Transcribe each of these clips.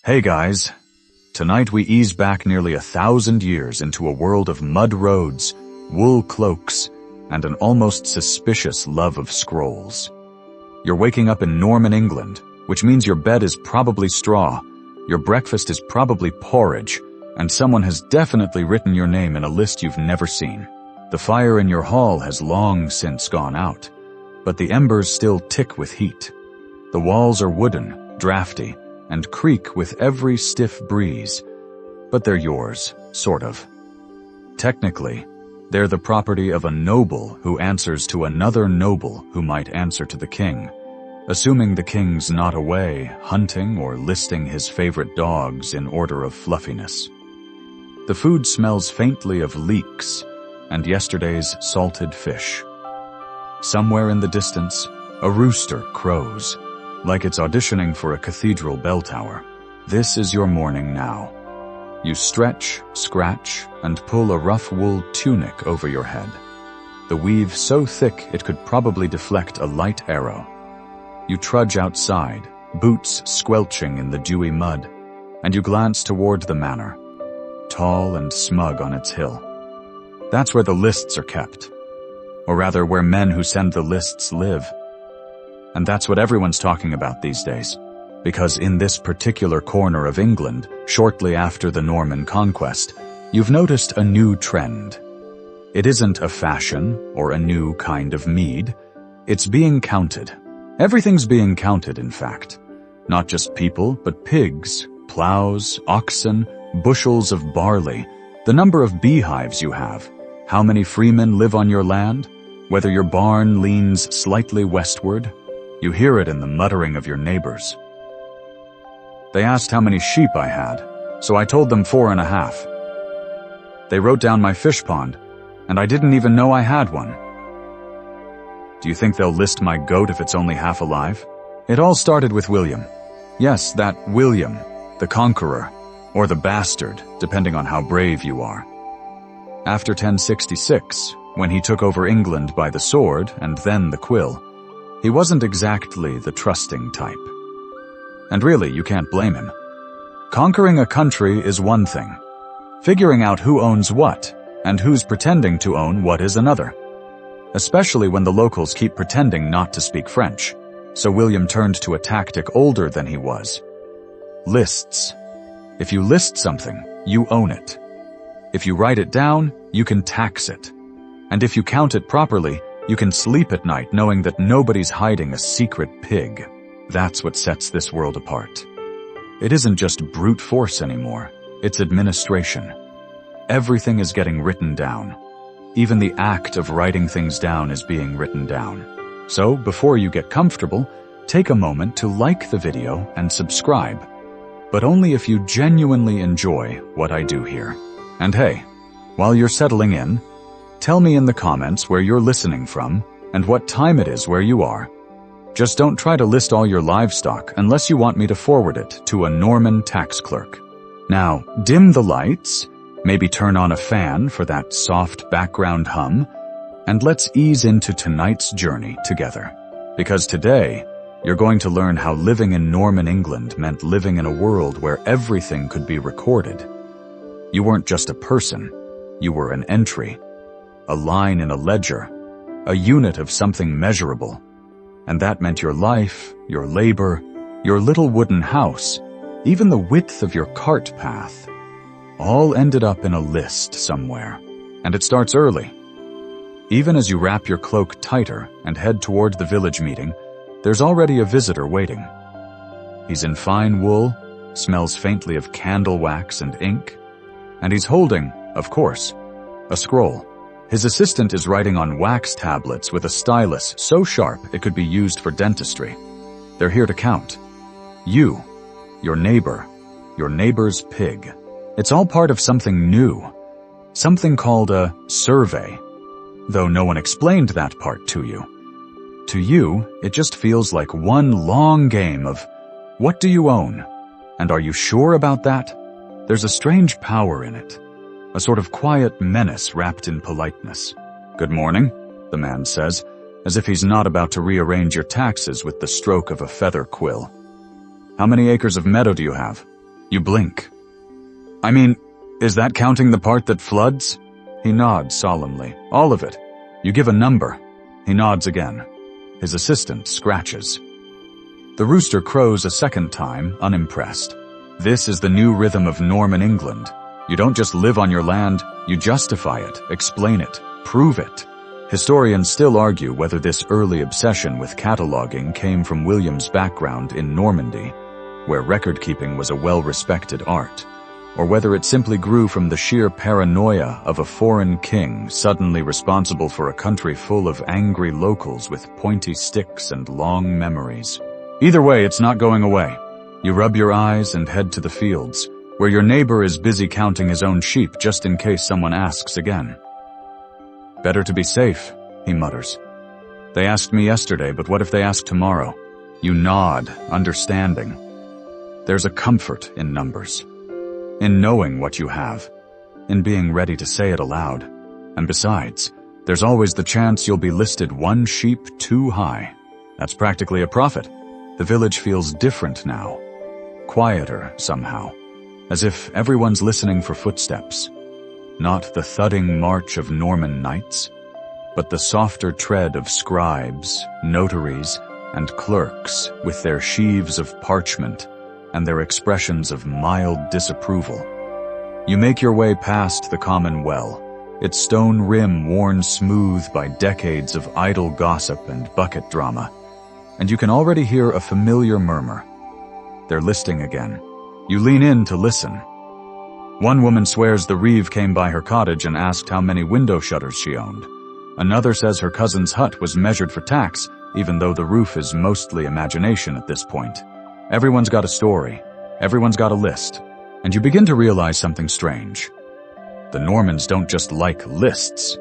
Hey guys, tonight we ease back nearly 1,000 years into a world of mud roads, wool cloaks, and an almost suspicious love of scrolls. You're waking up in Norman, England, which means your bed is probably straw, your breakfast is probably porridge, and someone has definitely written your name in a list you've never seen. The fire in your hall has long since gone out, but the embers still tick with heat. The walls are wooden, drafty, and creak with every stiff breeze, but they're yours, sort of. Technically, they're the property of a noble who answers to another noble who might answer to the king, assuming the king's not away hunting or listing his favorite dogs in order of fluffiness. The food smells faintly of leeks and yesterday's salted fish. Somewhere in the distance, a rooster crows, like it's auditioning for a cathedral bell tower. This is your morning now. You stretch, scratch, and pull a rough wool tunic over your head. The weave so thick it could probably deflect a light arrow. You trudge outside, boots squelching in the dewy mud, and you glance toward the manor, tall and smug on its hill. That's where the lists are kept, or rather where men who send the lists live. And that's what everyone's talking about these days, because in this particular corner of England, shortly after the Norman conquest, you've noticed a new trend. It isn't a fashion or a new kind of mead. It's being counted. Everything's being counted, in fact. Not just people, but pigs, plows, oxen, bushels of barley, the number of beehives you have, how many freemen live on your land, whether your barn leans slightly westward. You hear it in the muttering of your neighbors. They asked how many sheep I had, so I told them 4.5. They wrote down my fish pond, and I didn't even know I had one. Do you think they'll list my goat if it's only half alive? It all started with William. Yes, that William, the conqueror, or the bastard, depending on how brave you are. After 1066, when he took over England by the sword and then the quill, he wasn't exactly the trusting type. And really, you can't blame him. Conquering a country is one thing. Figuring out who owns what, and who's pretending to own what is another. Especially when the locals keep pretending not to speak French. So William turned to a tactic older than he was. Lists. If you list something, you own it. If you write it down, you can tax it. And if you count it properly, you can sleep at night knowing that nobody's hiding a secret pig. That's what sets this world apart. It isn't just brute force anymore. It's administration. Everything is getting written down. Even the act of writing things down is being written down. So, before you get comfortable, take a moment to like the video and subscribe. But only if you genuinely enjoy what I do here. And hey, while you're settling in, tell me in the comments where you're listening from and what time it is where you are. Just don't try to list all your livestock unless you want me to forward it to a Norman tax clerk. Now, dim the lights, maybe turn on a fan for that soft background hum, and let's ease into tonight's journey together. Because today, you're going to learn how living in Norman England meant living in a world where everything could be recorded. You weren't just a person, you were an entry. A line in a ledger, a unit of something measurable. And that meant your life, your labor, your little wooden house, even the width of your cart path, all ended up in a list somewhere. And it starts early. Even as you wrap your cloak tighter and head toward the village meeting, there's already a visitor waiting. He's in fine wool, smells faintly of candle wax and ink, and he's holding, of course, a scroll. His assistant is writing on wax tablets with a stylus so sharp it could be used for dentistry. They're here to count. You, your neighbor, your neighbor's pig. It's all part of something new. Something called a survey. Though no one explained that part to you. To you, it just feels like one long game of, what do you own? And are you sure about that? There's a strange power in it. A sort of quiet menace wrapped in politeness. Good morning, the man says, as if he's not about to rearrange your taxes with the stroke of a feather quill. How many acres of meadow do you have? You blink. I mean, is that counting the part that floods? He nods solemnly. All of it. You give a number. He nods again. His assistant scratches. The rooster crows a second time, unimpressed. This is the new rhythm of Norman England. You don't just live on your land, you justify it, explain it, prove it. Historians still argue whether this early obsession with cataloging came from William's background in Normandy, where record-keeping was a well-respected art, or whether it simply grew from the sheer paranoia of a foreign king suddenly responsible for a country full of angry locals with pointy sticks and long memories. Either way, it's not going away. You rub your eyes and head to the fields, where your neighbor is busy counting his own sheep just in case someone asks again. Better to be safe, he mutters. They asked me yesterday, but what if they ask tomorrow? You nod, understanding. There's a comfort in numbers, in knowing what you have, in being ready to say it aloud. And besides, there's always the chance you'll be listed one sheep too high. That's practically a profit. The village feels different now, quieter somehow, as if everyone's listening for footsteps. Not the thudding march of Norman knights, but the softer tread of scribes, notaries, and clerks with their sheaves of parchment and their expressions of mild disapproval. You make your way past the common well, its stone rim worn smooth by decades of idle gossip and bucket drama, and you can already hear a familiar murmur. They're listing again. You lean in to listen. One woman swears the reeve came by her cottage and asked how many window shutters she owned. Another says her cousin's hut was measured for tax, even though the roof is mostly imagination at this point. Everyone's got a story. Everyone's got a list. And you begin to realize something strange. The Normans don't just like lists.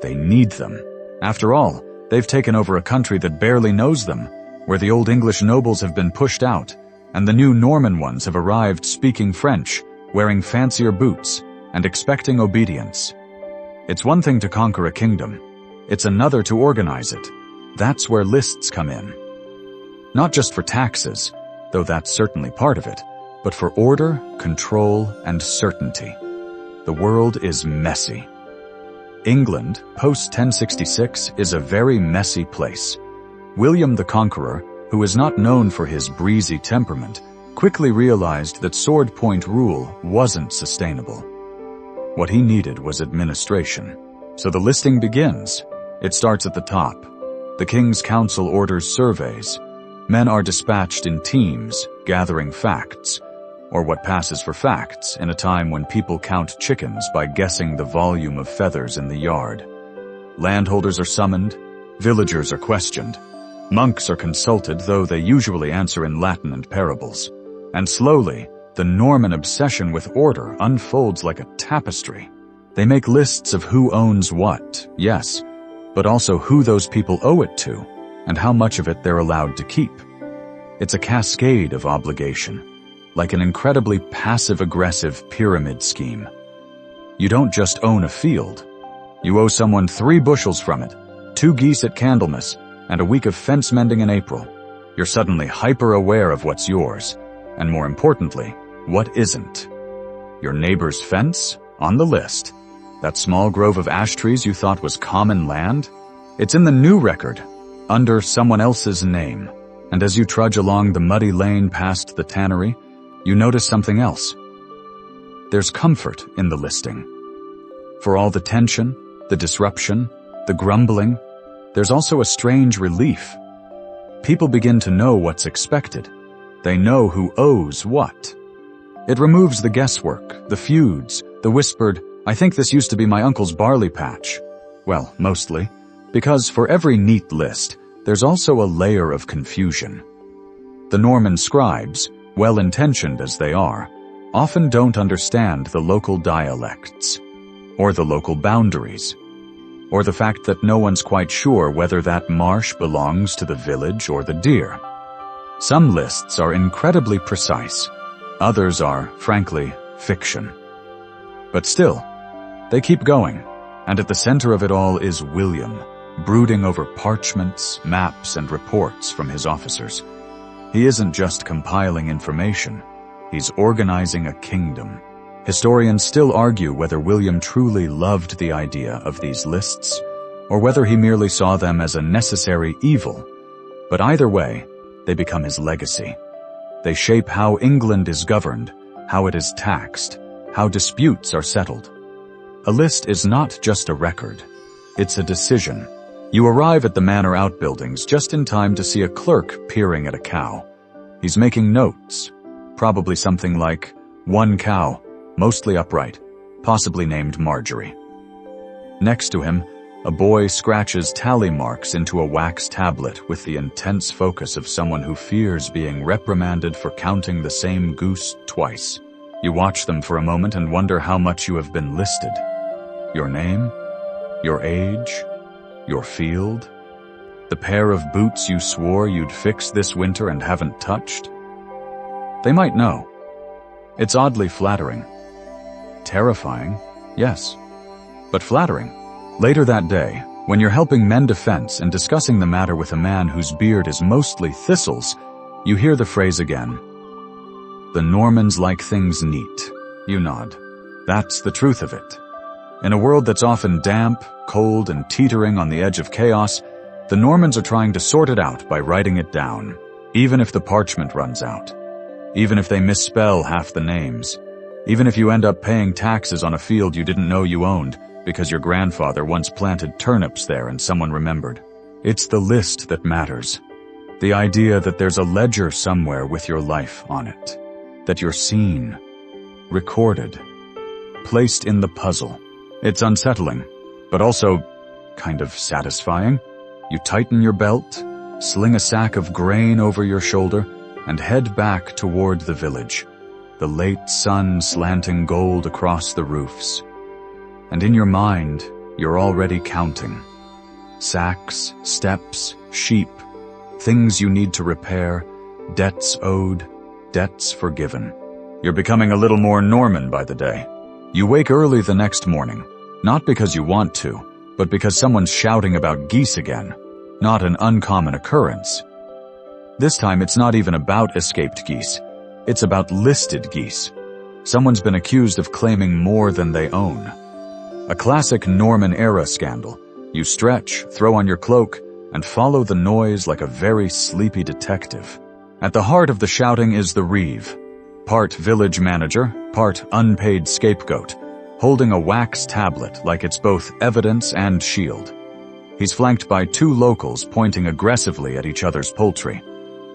They need them. After all, they've taken over a country that barely knows them, where the old English nobles have been pushed out, and the new Norman ones have arrived speaking French, wearing fancier boots, and expecting obedience. It's one thing to conquer a kingdom. It's another to organize it. That's where lists come in. Not just for taxes, though that's certainly part of it, but for order, control, and certainty. The world is messy. England, post-1066, is a very messy place. William the Conqueror, who is not known for his breezy temperament, quickly realized that sword-point rule wasn't sustainable. What he needed was administration. So the listing begins. It starts at the top. The King's Council orders surveys. Men are dispatched in teams, gathering facts, or what passes for facts in a time when people count chickens by guessing the volume of feathers in the yard. Landholders are summoned, villagers are questioned, monks are consulted, though they usually answer in Latin and parables. And slowly, the Norman obsession with order unfolds like a tapestry. They make lists of who owns what, yes, but also who those people owe it to, and how much of it they're allowed to keep. It's a cascade of obligation, like an incredibly passive-aggressive pyramid scheme. You don't just own a field. You owe someone 3 bushels from it, 2 geese at Candlemas, and a week of fence mending in April. You're suddenly hyper-aware of what's yours, and more importantly, what isn't. Your neighbor's fence? On the list. That small grove of ash trees you thought was common land? It's in the new record, under someone else's name. And as you trudge along the muddy lane past the tannery, you notice something else. There's comfort in the listing. For all the tension, the disruption, the grumbling, there's also a strange relief. People begin to know what's expected. They know who owes what. It removes the guesswork, the feuds, the whispered, "I think this used to be my uncle's barley patch." Well, mostly, because for every neat list, there's also a layer of confusion. The Norman scribes, well-intentioned as they are, often don't understand the local dialects, or the local boundaries, or the fact that no one's quite sure whether that marsh belongs to the village or the deer. Some lists are incredibly precise. Others are, frankly, fiction. But still, they keep going, and at the center of it all is William, brooding over parchments, maps, and reports from his officers. He isn't just compiling information. He's organizing a kingdom. Historians still argue whether William truly loved the idea of these lists, or whether he merely saw them as a necessary evil. But either way, they become his legacy. They shape how England is governed, how it is taxed, how disputes are settled. A list is not just a record. It's a decision. You arrive at the manor outbuildings just in time to see a clerk peering at a cow. He's making notes, probably something like, 1 cow, mostly upright, possibly named Marjorie. Next to him, a boy scratches tally marks into a wax tablet with the intense focus of someone who fears being reprimanded for counting the same goose twice. You watch them for a moment and wonder how much you have been listed. Your name, your age, your field, the pair of boots you swore you'd fix this winter and haven't touched. They might know. It's oddly flattering. Terrifying, yes, but flattering. Later that day, when you're helping mend a fence and discussing the matter with a man whose beard is mostly thistles, you hear the phrase again. The Normans like things neat. You nod. That's the truth of it. In a world that's often damp, cold, and teetering on the edge of chaos, the Normans are trying to sort it out by writing it down, even if the parchment runs out, even if they misspell half the names, even if you end up paying taxes on a field you didn't know you owned because your grandfather once planted turnips there and someone remembered. It's the list that matters. The idea that there's a ledger somewhere with your life on it, that you're seen, recorded, placed in the puzzle. It's unsettling, but also kind of satisfying. You tighten your belt, sling a sack of grain over your shoulder, and head back toward the village, the late sun slanting gold across the roofs. And in your mind, you're already counting. Sacks, steps, sheep, things you need to repair, debts owed, debts forgiven. You're becoming a little more Norman by the day. You wake early the next morning, not because you want to, but because someone's shouting about geese again. Not an uncommon occurrence. This time it's not even about escaped geese. It's about listed geese. Someone's been accused of claiming more than they own. A classic Norman-era scandal. You stretch, throw on your cloak, and follow the noise like a very sleepy detective. At the heart of the shouting is the reeve, part village manager, part unpaid scapegoat, holding a wax tablet like it's both evidence and shield. He's flanked by 2 locals pointing aggressively at each other's poultry.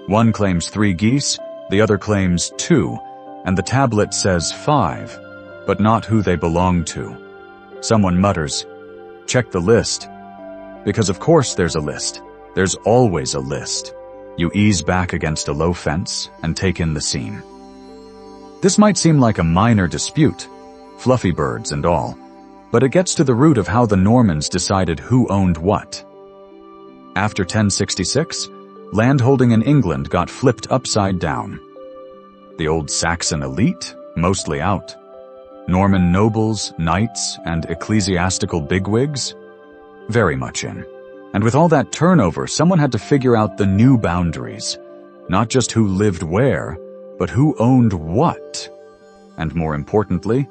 One claims 3 geese, the other claims 2, and the tablet says 5, but not who they belong to. Someone mutters, "Check the list." Because of course there's a list. There's always a list. You ease back against a low fence and take in the scene. This might seem like a minor dispute, fluffy birds and all, but it gets to the root of how the Normans decided who owned what. After 1066, landholding in England got flipped upside down. The old Saxon elite, mostly out. Norman nobles, knights, and ecclesiastical bigwigs, very much in. And with all that turnover, someone had to figure out the new boundaries. Not just who lived where, but who owned what. And more importantly,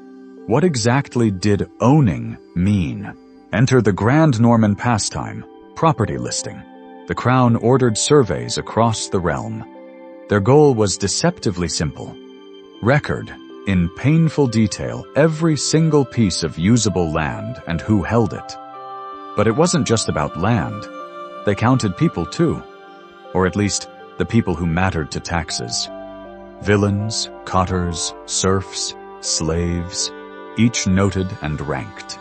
what exactly did owning mean? Enter the grand Norman pastime, property listing. The crown ordered surveys across the realm. Their goal was deceptively simple. Record, in painful detail, every single piece of usable land and who held it. But it wasn't just about land. They counted people too. Or at least, the people who mattered to taxes. Villains, cotters, serfs, slaves, each noted and ranked.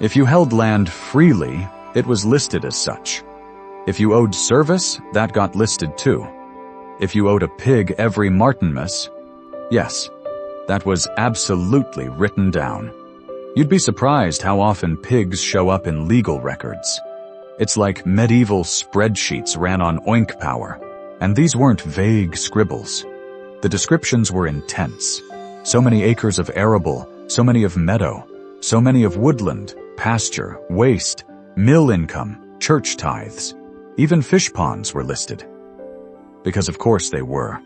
If you held land freely, it was listed as such. If you owed service, that got listed too. If you owed a pig every Martinmas, yes, that was absolutely written down. You'd be surprised how often pigs show up in legal records. It's like medieval spreadsheets ran on oink power, and these weren't vague scribbles. The descriptions were intense. So many acres of arable, so many of meadow, so many of woodland, pasture, waste, mill income, church tithes. Even fish ponds were listed. Because of course they were.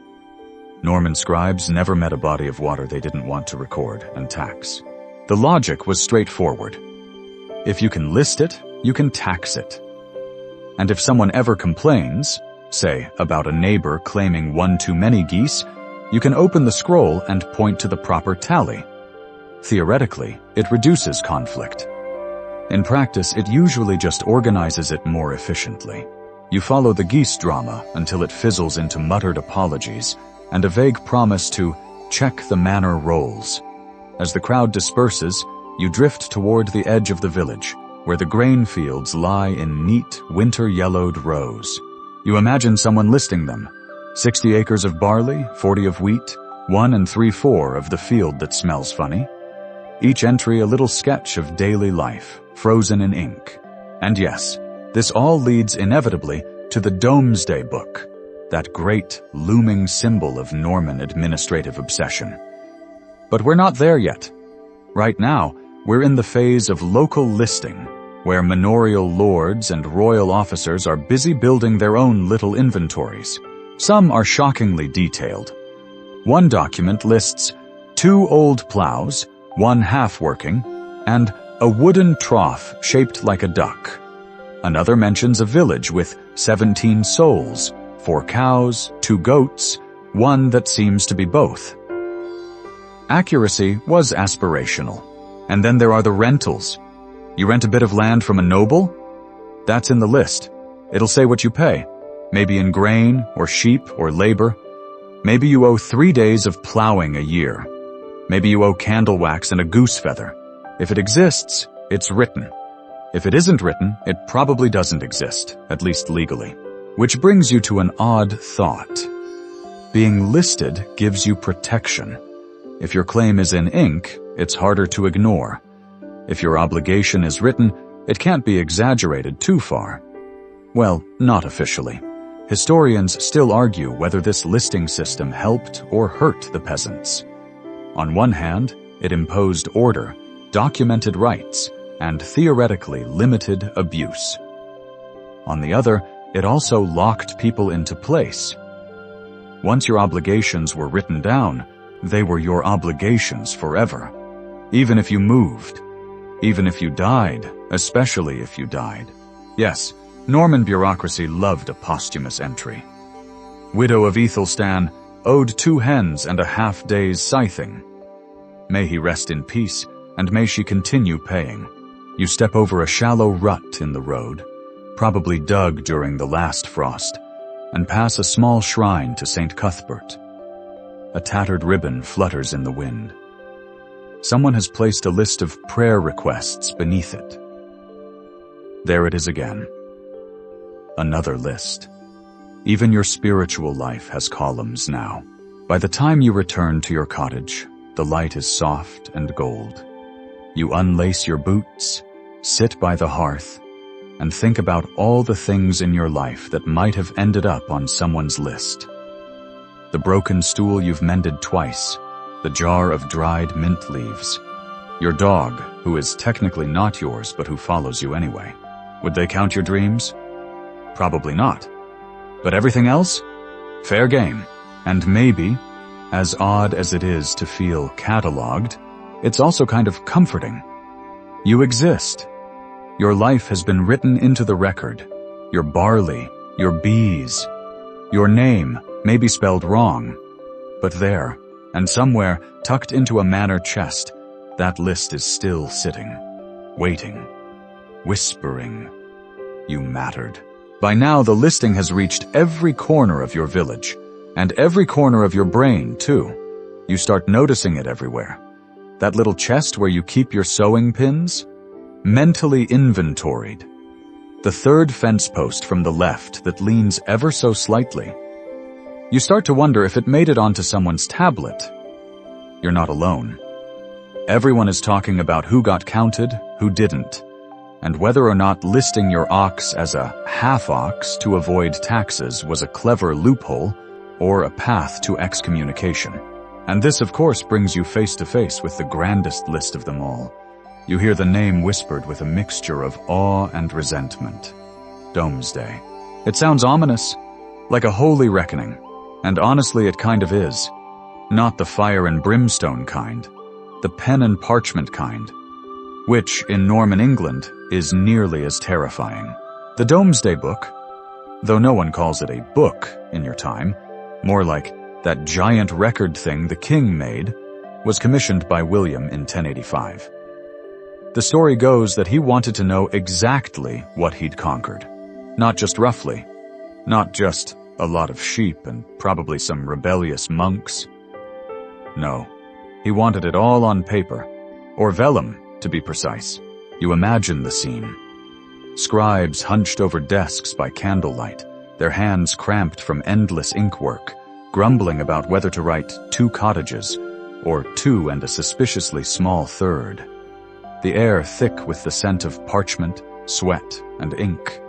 Norman scribes never met a body of water they didn't want to record and tax. The logic was straightforward. If you can list it, you can tax it. And if someone ever complains, say about a neighbor claiming one too many geese, you can open the scroll and point to the proper tally. Theoretically, it reduces conflict. In practice, it usually just organizes it more efficiently. You follow the geese drama until it fizzles into muttered apologies and a vague promise to check the manor rolls. As the crowd disperses, you drift toward the edge of the village, where the grain fields lie in neat, winter-yellowed rows. You imagine someone listing them. 60 acres of barley, 40 of wheat, 1 3/4 of the field that smells funny. Each entry a little sketch of daily life, frozen in ink. And yes, this all leads inevitably to the Domesday Book, that great, looming symbol of Norman administrative obsession. But we're not there yet. Right now, we're in the phase of local listing, where manorial lords and royal officers are busy building their own little inventories. Some are shockingly detailed. One document lists 2 old plows, 1 half-working, and a wooden trough shaped like a duck. Another mentions a village with 17 souls, 4 cows, 2 goats, 1 that seems to be both. Accuracy was aspirational. And then there are the rentals. You rent a bit of land from a noble? That's in the list. It'll say what you pay. Maybe in grain, or sheep, or labor. Maybe you owe 3 days of plowing a year. Maybe you owe candle wax and a goose feather. If it exists, it's written. If it isn't written, it probably doesn't exist, at least legally. Which brings you to an odd thought. Being listed gives you protection. If your claim is in ink, it's harder to ignore. If your obligation is written, it can't be exaggerated too far. Well, not officially. Historians still argue whether this listing system helped or hurt the peasants. On one hand, it imposed order, documented rights, and theoretically limited abuse. On the other, it also locked people into place. Once your obligations were written down, they were your obligations forever. Even if you moved. Even if you died, especially if you died. Yes, Norman bureaucracy loved a posthumous entry. Widow of Ethelstan owed 2 hens and a half-day's scything. May he rest in peace, and may she continue paying. You step over a shallow rut in the road, probably dug during the last frost, and pass a small shrine to St. Cuthbert. A tattered ribbon flutters in the wind. Someone has placed a list of prayer requests beneath it. There it is again. Another list. Even your spiritual life has columns now. By the time you return to your cottage, the light is soft and gold. You unlace your boots, sit by the hearth, and think about all the things in your life that might have ended up on someone's list. The broken stool you've mended twice, the jar of dried mint leaves, your dog, who is technically not yours but who follows you anyway. Would they count your dreams? Probably not. But everything else? Fair game. And maybe, as odd as it is to feel cataloged, it's also kind of comforting. You exist. Your life has been written into the record. Your barley, your bees. Your name may be spelled wrong, but there, and somewhere tucked into a manor chest, that list is still sitting, waiting, whispering, you mattered. By now, the listing has reached every corner of your village, and every corner of your brain, too. You start noticing it everywhere. That little chest where you keep your sewing pins? Mentally inventoried. The 3rd fence post from the left that leans ever so slightly. You start to wonder if it made it onto someone's tablet. You're not alone. Everyone is talking about who got counted, who didn't, and whether or not listing your ox as a half-ox to avoid taxes was a clever loophole or a path to excommunication. And this, of course, brings you face to face with the grandest list of them all. You hear the name whispered with a mixture of awe and resentment. Domesday. It sounds ominous, like a holy reckoning. And honestly, it kind of is. Not the fire and brimstone kind, the pen and parchment kind, which, in Norman England, is nearly as terrifying. The Domesday Book, though no one calls it a book in your time, more like that giant record thing the king made, was commissioned by William in 1085. The story goes that he wanted to know exactly what he'd conquered, not just roughly, not just a lot of sheep and probably some rebellious monks. No, he wanted it all on paper, or vellum, to be precise. You imagine the scene. Scribes hunched over desks by candlelight, their hands cramped from endless ink work, grumbling about whether to write 2 cottages, or 2 and a suspiciously small third. The air thick with the scent of parchment, sweat, and ink.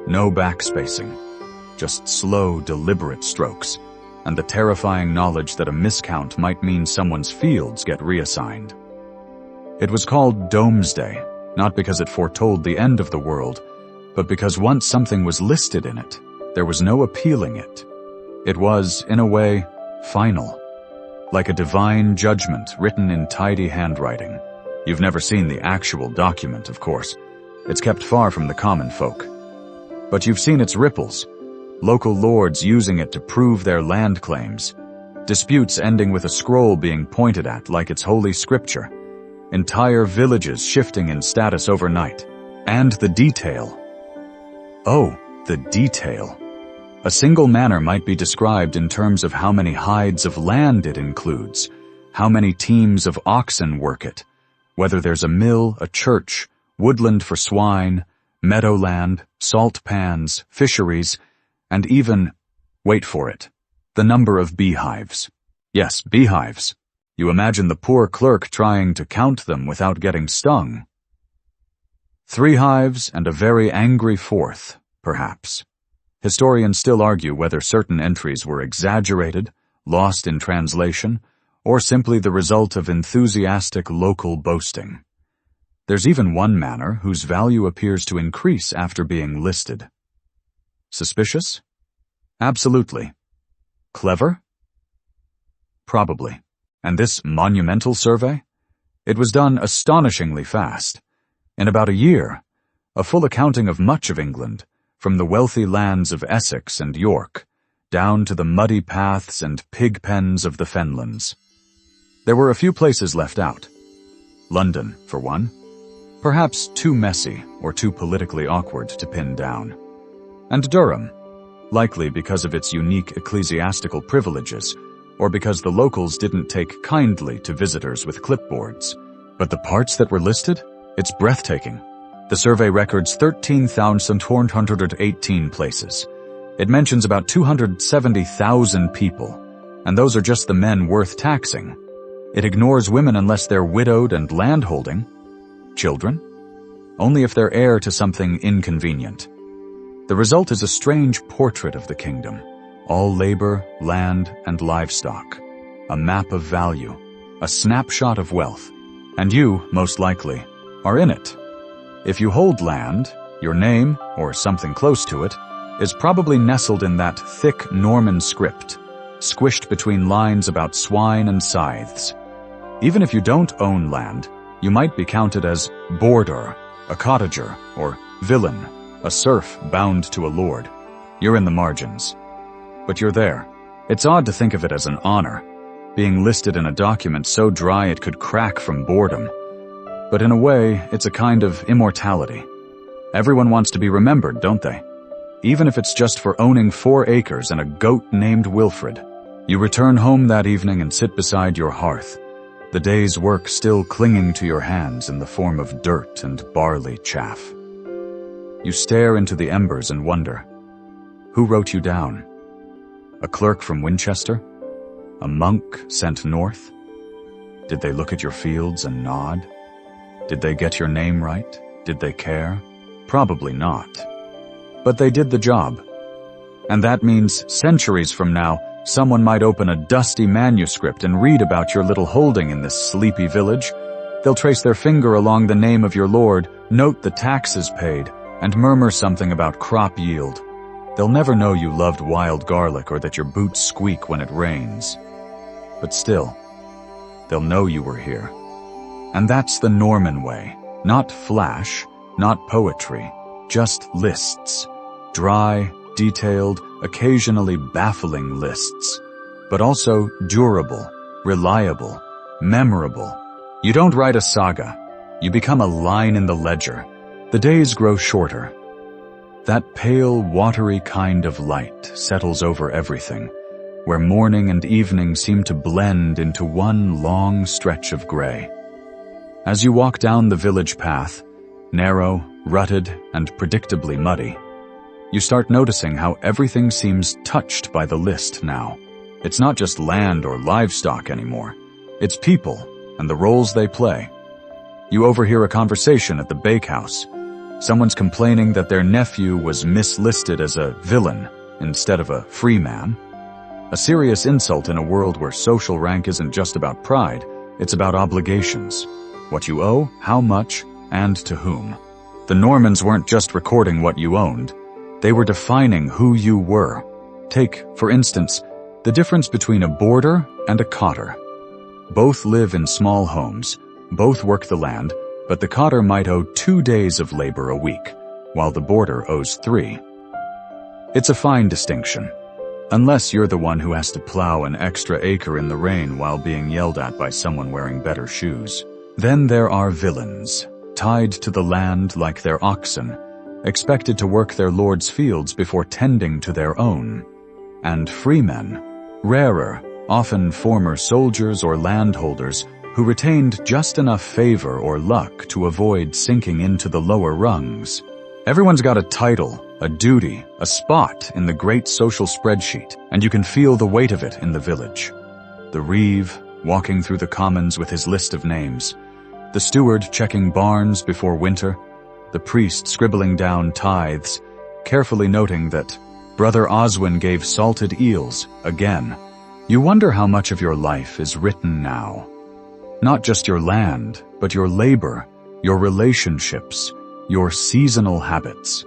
No backspacing, just slow, deliberate strokes, and the terrifying knowledge that a miscount might mean someone's fields get reassigned. It was called Domesday, not because it foretold the end of the world, but because once something was listed in it, there was no appealing it. It was, in a way, final, like a divine judgment written in tidy handwriting. You've never seen the actual document, of course. It's kept far from the common folk. But you've seen its ripples, local lords using it to prove their land claims, disputes ending with a scroll being pointed at like it's holy scripture, entire villages shifting in status overnight, and the detail. Oh, the detail. A single manor might be described in terms of how many hides of land it includes, how many teams of oxen work it, whether there's a mill, a church, woodland for swine, meadowland, salt pans, fisheries, and even, wait for it, the number of beehives. Yes, beehives. You imagine the poor clerk trying to count them without getting stung. 3 hives and a very angry 4th, perhaps. Historians still argue whether certain entries were exaggerated, lost in translation, or simply the result of enthusiastic local boasting. There's even one manor whose value appears to increase after being listed. Suspicious? Absolutely. Clever? Probably. And this monumental survey? It was done astonishingly fast. In about a year, a full accounting of much of England, from the wealthy lands of Essex and York, down to the muddy paths and pig pens of the fenlands. There were a few places left out. London, for one. Perhaps too messy or too politically awkward to pin down. And Durham, likely because of its unique ecclesiastical privileges, or because the locals didn't take kindly to visitors with clipboards. But the parts that were listed? It's breathtaking. The survey records 13,418 places. It mentions about 270,000 people, and those are just the men worth taxing. It ignores women unless they're widowed and landholding. Children? Only if they're heir to something inconvenient. The result is a strange portrait of the kingdom. All labor, land, and livestock. A map of value. A snapshot of wealth. And you, most likely, are in it. If you hold land, your name, or something close to it, is probably nestled in that thick Norman script, squished between lines about swine and scythes. Even if you don't own land, you might be counted as boarder, a cottager, or villain, a serf bound to a lord. You're in the margins. But you're there. It's odd to think of it as an honor, being listed in a document so dry it could crack from boredom. But in a way, it's a kind of immortality. Everyone wants to be remembered, don't they? Even if it's just for owning 4 acres and a goat named Wilfred. You return home that evening and sit beside your hearth, the day's work still clinging to your hands in the form of dirt and barley chaff. You stare into the embers and wonder, who wrote you down? A clerk from Winchester? A monk sent north? Did they look at your fields and nod? Did they get your name right? Did they care? Probably not. But they did the job. And that means centuries from now, someone might open a dusty manuscript and read about your little holding in this sleepy village. They'll trace their finger along the name of your lord, note the taxes paid, and murmur something about crop yield. They'll never know you loved wild garlic or that your boots squeak when it rains. But still, they'll know you were here. And that's the Norman way. Not flash, not poetry, just lists. Dry, detailed, occasionally baffling lists. But also durable, reliable, memorable. You don't write a saga. You become a line in the ledger. The days grow shorter. That pale, watery kind of light settles over everything, where morning and evening seem to blend into one long stretch of gray. As you walk down the village path, narrow, rutted, and predictably muddy, you start noticing how everything seems touched by the list now. It's not just land or livestock anymore. It's people and the roles they play. You overhear a conversation at the bakehouse. Someone's complaining that their nephew was mislisted as a villain instead of a free man. A serious insult in a world where social rank isn't just about pride, it's about obligations. What you owe, how much, and to whom. The Normans weren't just recording what you owned. They were defining who you were. Take, for instance, the difference between a boarder and a cotter. Both live in small homes, both work the land, but the cotter might owe 2 days of labor a week, while the boarder owes 3. It's a fine distinction, unless you're the one who has to plow an extra acre in the rain while being yelled at by someone wearing better shoes. Then there are villains, tied to the land like they're oxen, expected to work their lord's fields before tending to their own. And freemen, rarer, often former soldiers or landholders who retained just enough favor or luck to avoid sinking into the lower rungs. Everyone's got a title, a duty, a spot in the great social spreadsheet, and you can feel the weight of it in the village. The reeve, walking through the commons with his list of names, the steward checking barns before winter, the priest scribbling down tithes, carefully noting that Brother Oswin gave salted eels again. You wonder how much of your life is written now. Not just your land, but your labor, your relationships, your seasonal habits.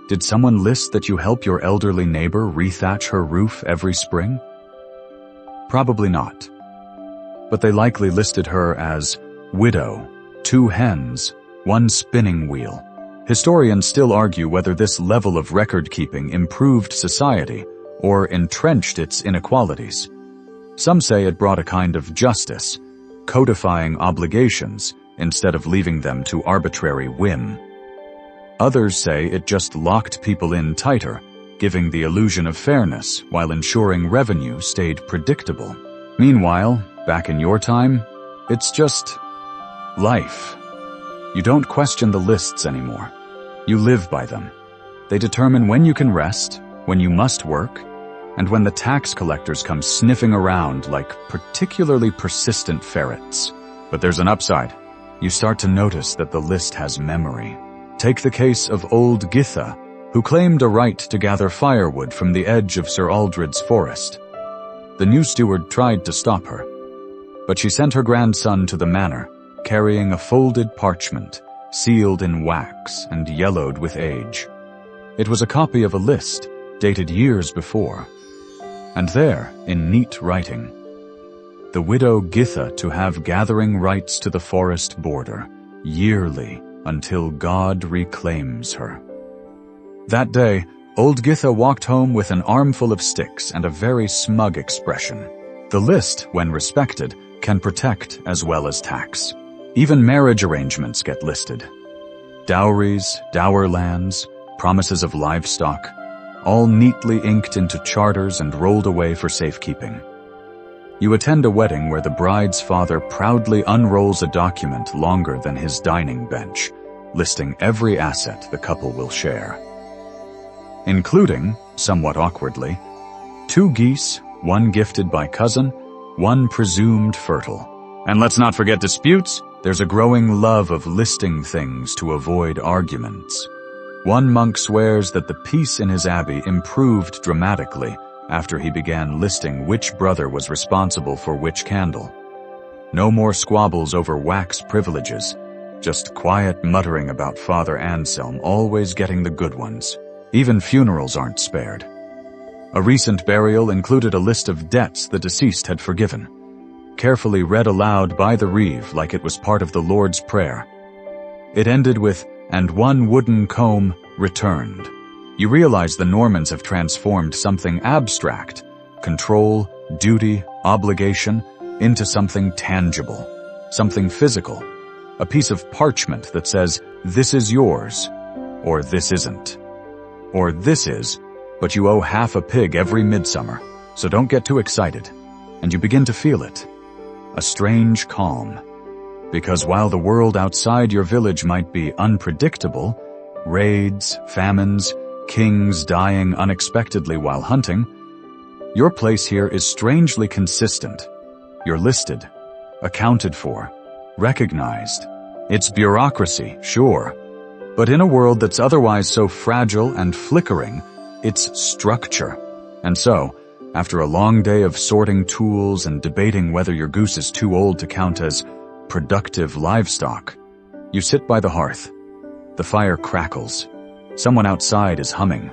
Did someone list that you help your elderly neighbor rethatch her roof every spring? Probably not. But they likely listed her as widow, 2 hens, 1 spinning wheel. Historians still argue whether this level of record-keeping improved society or entrenched its inequalities. Some say it brought a kind of justice, codifying obligations instead of leaving them to arbitrary whim. Others say it just locked people in tighter, giving the illusion of fairness while ensuring revenue stayed predictable. Meanwhile, back in your time, it's just life. You don't question the lists anymore. You live by them. They determine when you can rest, when you must work, and when the tax collectors come sniffing around like particularly persistent ferrets. But there's an upside. You start to notice that the list has memory. Take the case of old Githa, who claimed a right to gather firewood from the edge of Sir Aldred's forest. The new steward tried to stop her, but she sent her grandson to the manor, carrying a folded parchment, sealed in wax and yellowed with age. It was a copy of a list, dated years before. And there, in neat writing, the widow Githa to have gathering rights to the forest border, yearly, until God reclaims her. That day, old Githa walked home with an armful of sticks and a very smug expression. The list, when respected, can protect as well as tax. Even marriage arrangements get listed. Dowries, dower lands, promises of livestock, all neatly inked into charters and rolled away for safekeeping. You attend a wedding where the bride's father proudly unrolls a document longer than his dining bench, listing every asset the couple will share. Including, somewhat awkwardly, 2 geese, 1 gifted by cousin, 1 presumed fertile. And let's not forget disputes. There's a growing love of listing things to avoid arguments. One monk swears that the peace in his abbey improved dramatically after he began listing which brother was responsible for which candle. No more squabbles over wax privileges, just quiet muttering about Father Anselm always getting the good ones. Even funerals aren't spared. A recent burial included a list of debts the deceased had forgiven, carefully read aloud by the reeve like it was part of the Lord's Prayer. It ended with, "And one wooden comb returned." You realize the Normans have transformed something abstract, control, duty, obligation, into something tangible, something physical, a piece of parchment that says, "This is yours," or "This isn't," or "This is, but you owe half a pig every midsummer, so don't get too excited," and you begin to feel it. A strange calm. Because while the world outside your village might be unpredictable, raids, famines, kings dying unexpectedly while hunting, your place here is strangely consistent. You're listed, accounted for, recognized. It's bureaucracy, sure, but in a world that's otherwise so fragile and flickering, it's structure. And so, after a long day of sorting tools and debating whether your goose is too old to count as productive livestock, you sit by the hearth. The fire crackles. Someone outside is humming.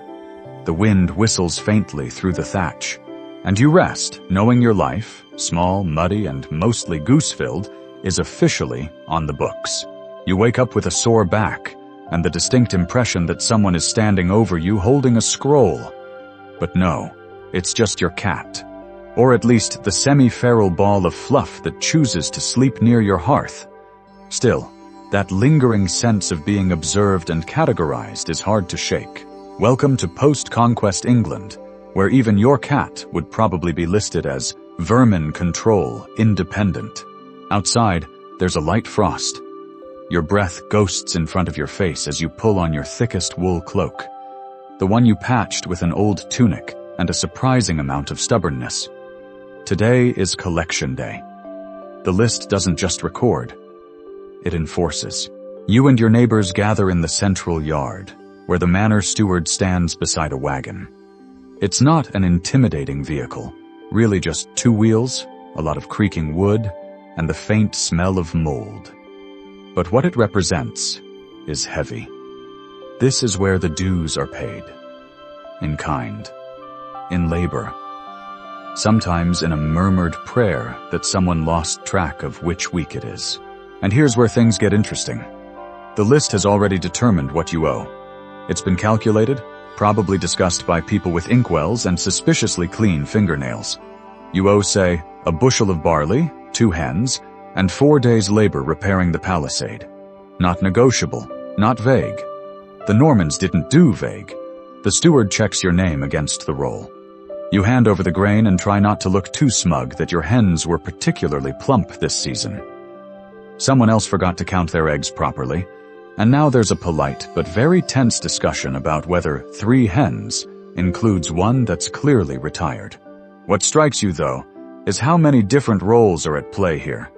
The wind whistles faintly through the thatch. And you rest, knowing your life, small, muddy, and mostly goose-filled, is officially on the books. You wake up with a sore back, and the distinct impression that someone is standing over you holding a scroll. But no, it's just your cat. Or at least the semi-feral ball of fluff that chooses to sleep near your hearth. Still, that lingering sense of being observed and categorized is hard to shake. Welcome to post-conquest England, where even your cat would probably be listed as vermin control independent. Outside, there's a light frost. Your breath ghosts in front of your face as you pull on your thickest wool cloak, the one you patched with an old tunic and a surprising amount of stubbornness. Today is collection day. The list doesn't just record, it enforces. You and your neighbors gather in the central yard, where the manor steward stands beside a wagon. It's not an intimidating vehicle, really just two wheels, a lot of creaking wood, and the faint smell of mold. But what it represents is heavy. This is where the dues are paid. In kind. In labor. Sometimes in a murmured prayer that someone lost track of which week it is. And here's where things get interesting. The list has already determined what you owe. It's been calculated, probably discussed by people with inkwells and suspiciously clean fingernails. You owe, say, a bushel of barley, 2 hens, and 4 days' labor repairing the palisade. Not negotiable, not vague. The Normans didn't do vague. The steward checks your name against the roll. You hand over the grain and try not to look too smug that your hens were particularly plump this season. Someone else forgot to count their eggs properly, and now there's a polite but very tense discussion about whether 3 hens includes one that's clearly retired. What strikes you, though, is how many different roles are at play here.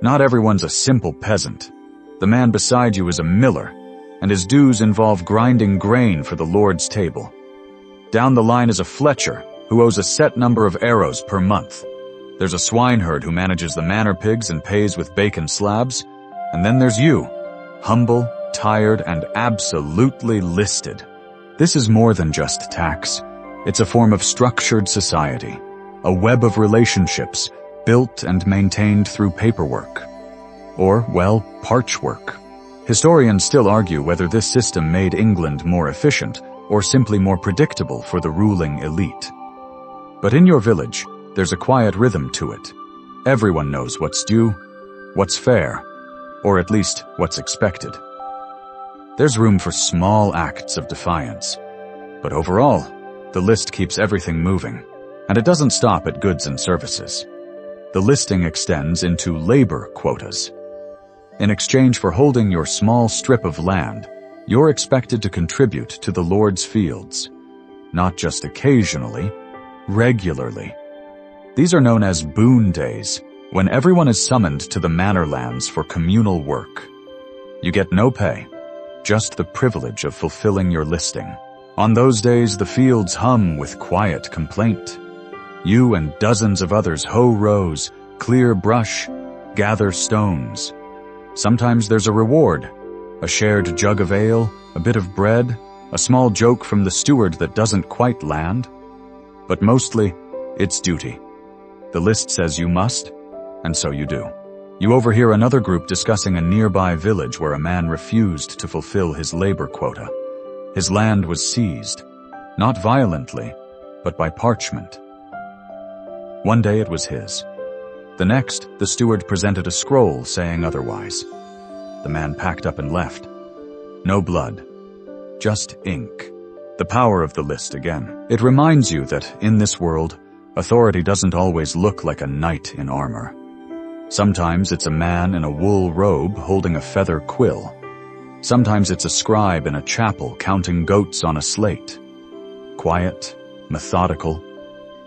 Not everyone's a simple peasant. The man beside you is a miller, and his dues involve grinding grain for the Lord's table. Down the line is a fletcher, who owes a set number of arrows per month. There's a swineherd who manages the manor pigs and pays with bacon slabs. And then there's you, humble, tired, and absolutely listed. This is more than just tax. It's a form of structured society, a web of relationships built and maintained through paperwork. Or, well, parchwork. Historians still argue whether this system made England more efficient or simply more predictable for the ruling elite. But in your village, there's a quiet rhythm to it. Everyone knows what's due, what's fair, or at least what's expected. There's room for small acts of defiance, but overall, the list keeps everything moving, and it doesn't stop at goods and services. The listing extends into labor quotas. In exchange for holding your small strip of land, you're expected to contribute to the Lord's fields, not just occasionally, regularly. These are known as boon days, when everyone is summoned to the manor lands for communal work. You get no pay, just the privilege of fulfilling your listing. On those days, the fields hum with quiet complaint. You and dozens of others hoe rows, clear brush, gather stones. Sometimes there's a reward, a shared jug of ale, a bit of bread, a small joke from the steward that doesn't quite land. But mostly, it's duty. The list says you must, and so you do. You overhear another group discussing a nearby village where a man refused to fulfill his labor quota. His land was seized, not violently, but by parchment. One day it was his. The next, the steward presented a scroll saying otherwise. The man packed up and left. No blood, just ink. The power of the list again. It reminds you that in this world, authority doesn't always look like a knight in armor. Sometimes it's a man in a wool robe holding a feather quill. Sometimes it's a scribe in a chapel counting goats on a slate. Quiet, methodical,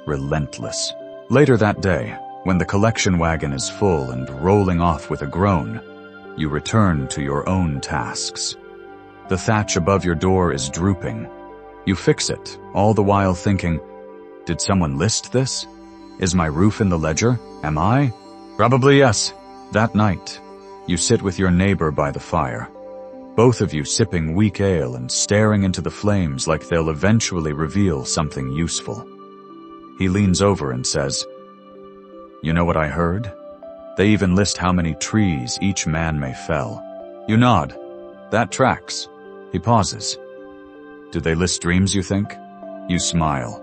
relentless. Later that day, when the collection wagon is full and rolling off with a groan, you return to your own tasks. The thatch above your door is drooping. You fix it, all the while thinking, did someone list this? Is my roof in the ledger? Am I? Probably yes. That night, you sit with your neighbor by the fire, both of you sipping weak ale and staring into the flames like they'll eventually reveal something useful. He leans over and says, "You know what I heard? They even list how many trees each man may fell." You nod. That tracks. He pauses. "Do they list dreams, you think?" You smile.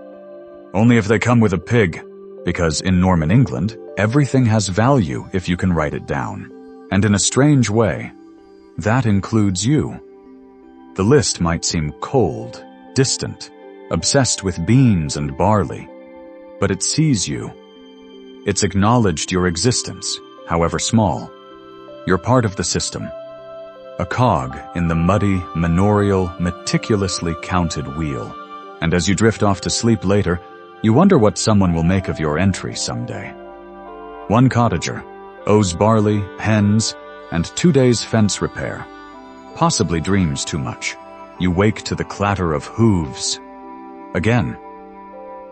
"Only if they come with a pig, because in Norman England, everything has value if you can write it down. And in a strange way, that includes you. The list might seem cold, distant, obsessed with beans and barley, but it sees you. It's acknowledged your existence, however small. You're part of the system. A cog in the muddy, manorial, meticulously counted wheel. And as you drift off to sleep later, you wonder what someone will make of your entry someday. One cottager owes barley, hens, and 2 days fence repair. Possibly dreams too much. You wake to the clatter of hooves. Again.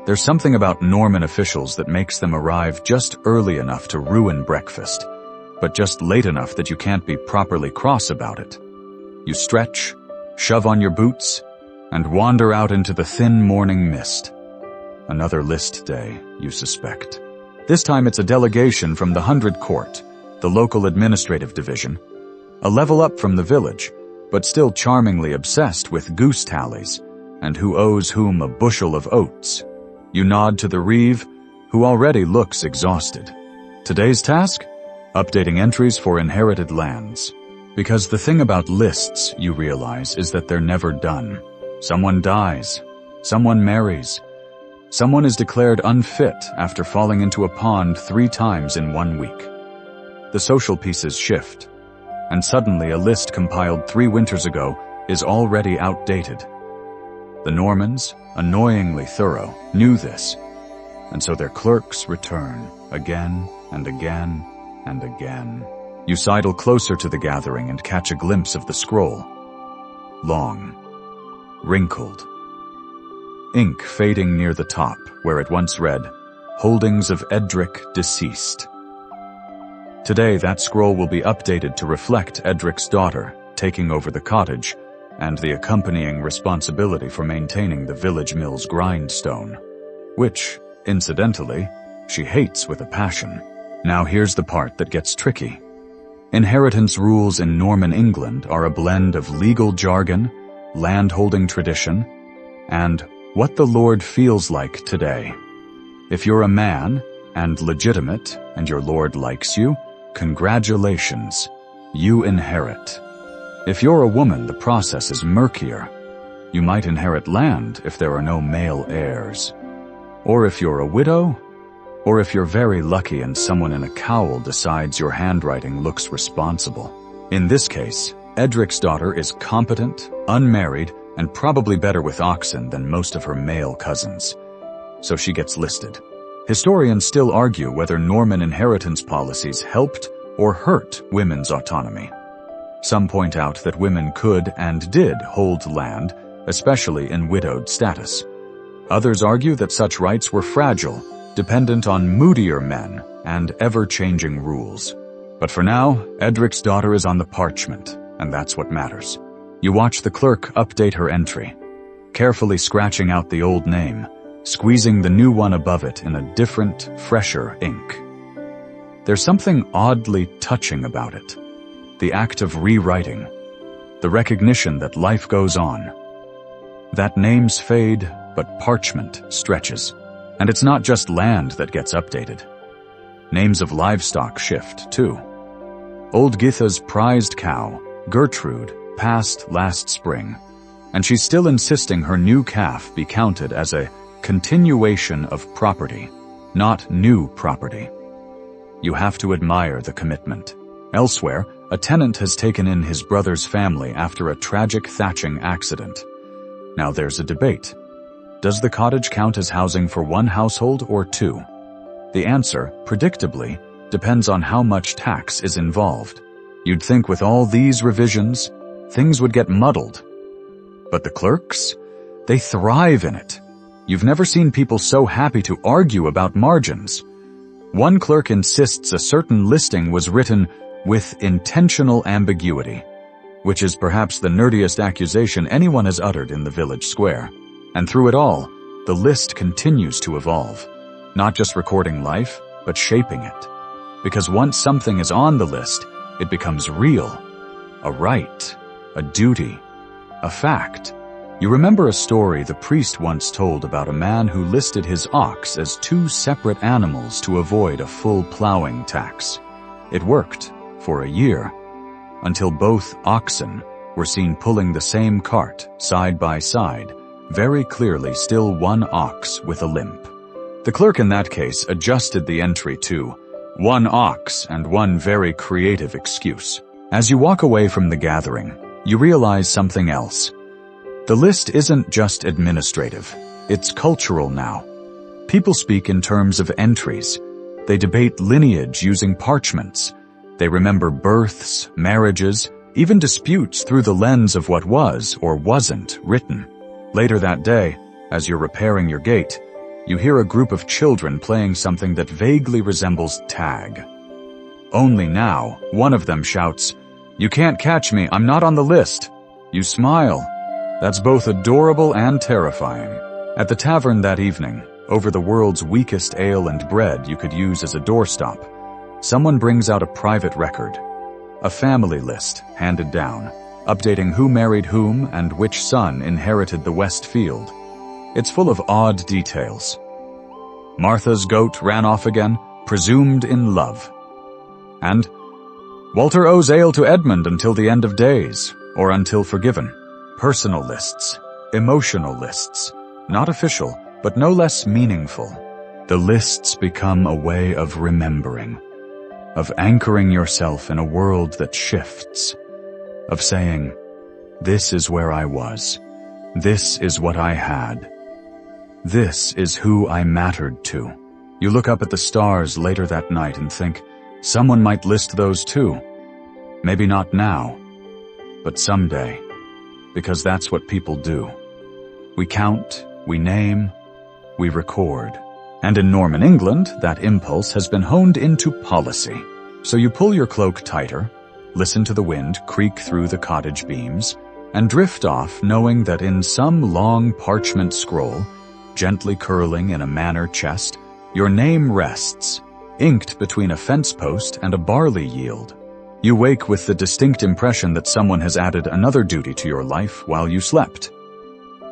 There's something about Norman officials that makes them arrive just early enough to ruin breakfast, but just late enough that you can't be properly cross about it. You stretch, shove on your boots, and wander out into the thin morning mist. Another list day, you suspect. This time it's a delegation from the 100 Court, the local administrative division, a level up from the village, but still charmingly obsessed with goose tallies, and who owes whom a bushel of oats. You nod to the reeve, who already looks exhausted. Today's task? Updating entries for inherited lands. Because the thing about lists, you realize, is that they're never done. Someone dies. Someone marries. Someone is declared unfit after falling into a pond 3 times in 1 week. The social pieces shift, and suddenly a list compiled 3 winters ago is already outdated. The Normans, annoyingly thorough, knew this, and so their clerks return again and again and again. You sidle closer to the gathering and catch a glimpse of the scroll. Long, wrinkled, ink fading near the top where it once read, "Holdings of Edric deceased." Today that scroll will be updated to reflect Edric's daughter taking over the cottage and the accompanying responsibility for maintaining the village mill's grindstone, which, incidentally, she hates with a passion. Now here's the part that gets tricky. Inheritance rules in Norman England are a blend of legal jargon, landholding tradition, and what the Lord feels like today. If you're a man, and legitimate, and your Lord likes you, congratulations, you inherit. If you're a woman, the process is murkier. You might inherit land if there are no male heirs. Or if you're a widow, or if you're very lucky and someone in a cowl decides your handwriting looks responsible. In this case, Edric's daughter is competent, unmarried, and probably better with oxen than most of her male cousins. So she gets listed. Historians still argue whether Norman inheritance policies helped or hurt women's autonomy. Some point out that women could and did hold land, especially in widowed status. Others argue that such rights were fragile, dependent on moodier men and ever-changing rules. But for now, Edric's daughter is on the parchment, and that's what matters. You watch the clerk update her entry. carefully scratching out the old name, squeezing the new one above it in a different, fresher ink. There's something oddly touching about it. The act of rewriting. The recognition that life goes on. That names fade, but parchment stretches. And it's not just land that gets updated. Names of livestock shift, too. Old Githa's prized cow, Gertrude, passed last spring, and she's still insisting her new calf be counted as a continuation of property, not new property. You have to admire the commitment. Elsewhere, a tenant has taken in his brother's family after a tragic thatching accident. Now there's a debate. Does the cottage count as housing for one household or two? The answer, predictably, depends on how much tax is involved. You'd think with all these revisions, things would get muddled. But the clerks? They thrive in it. You've never seen people so happy to argue about margins. One clerk insists a certain listing was written with intentional ambiguity, which is perhaps the nerdiest accusation anyone has uttered in the village square. And through it all, the list continues to evolve, not just recording life, but shaping it. Because once something is on the list, it becomes real, a right, a duty, a fact. You remember a story the priest once told about a man who listed his ox as two separate animals to avoid a full plowing tax. It worked for a year, until both oxen were seen pulling the same cart side by side, very clearly still one ox with a limp. The clerk in that case adjusted the entry to one ox and one very creative excuse. As you walk away from the gathering, you realize something else. The list isn't just administrative, it's cultural now. People speak in terms of entries. They debate lineage using parchments. They remember births, marriages, even disputes through the lens of what was or wasn't written. Later that day, as you're repairing your gate, you hear a group of children playing something that vaguely resembles tag. Only now, one of them shouts, "You can't catch me, I'm not on the list." You smile. That's both adorable and terrifying. At the tavern that evening, over the world's weakest ale and bread you could use as a doorstop, someone brings out a private record, a family list handed down, updating who married whom and which son inherited the West Field. It's full of odd details. Martha's goat ran off again, presumed in love. And Walter owes ale to Edmund until the end of days, or until forgiven. Personal lists, emotional lists, not official, but no less meaningful. The lists become a way of remembering, of anchoring yourself in a world that shifts, of saying, this is where I was, this is what I had, this is who I mattered to. You look up at the stars later that night and think, someone might list those too. Maybe not now, but someday. Because that's what people do. We count, we name, we record. And in Norman England, that impulse has been honed into policy. So you pull your cloak tighter, listen to the wind creak through the cottage beams, and drift off knowing that in some long parchment scroll, gently curling in a manor chest, your name rests, inked between a fence post and a barley yield. You wake with the distinct impression that someone has added another duty to your life while you slept.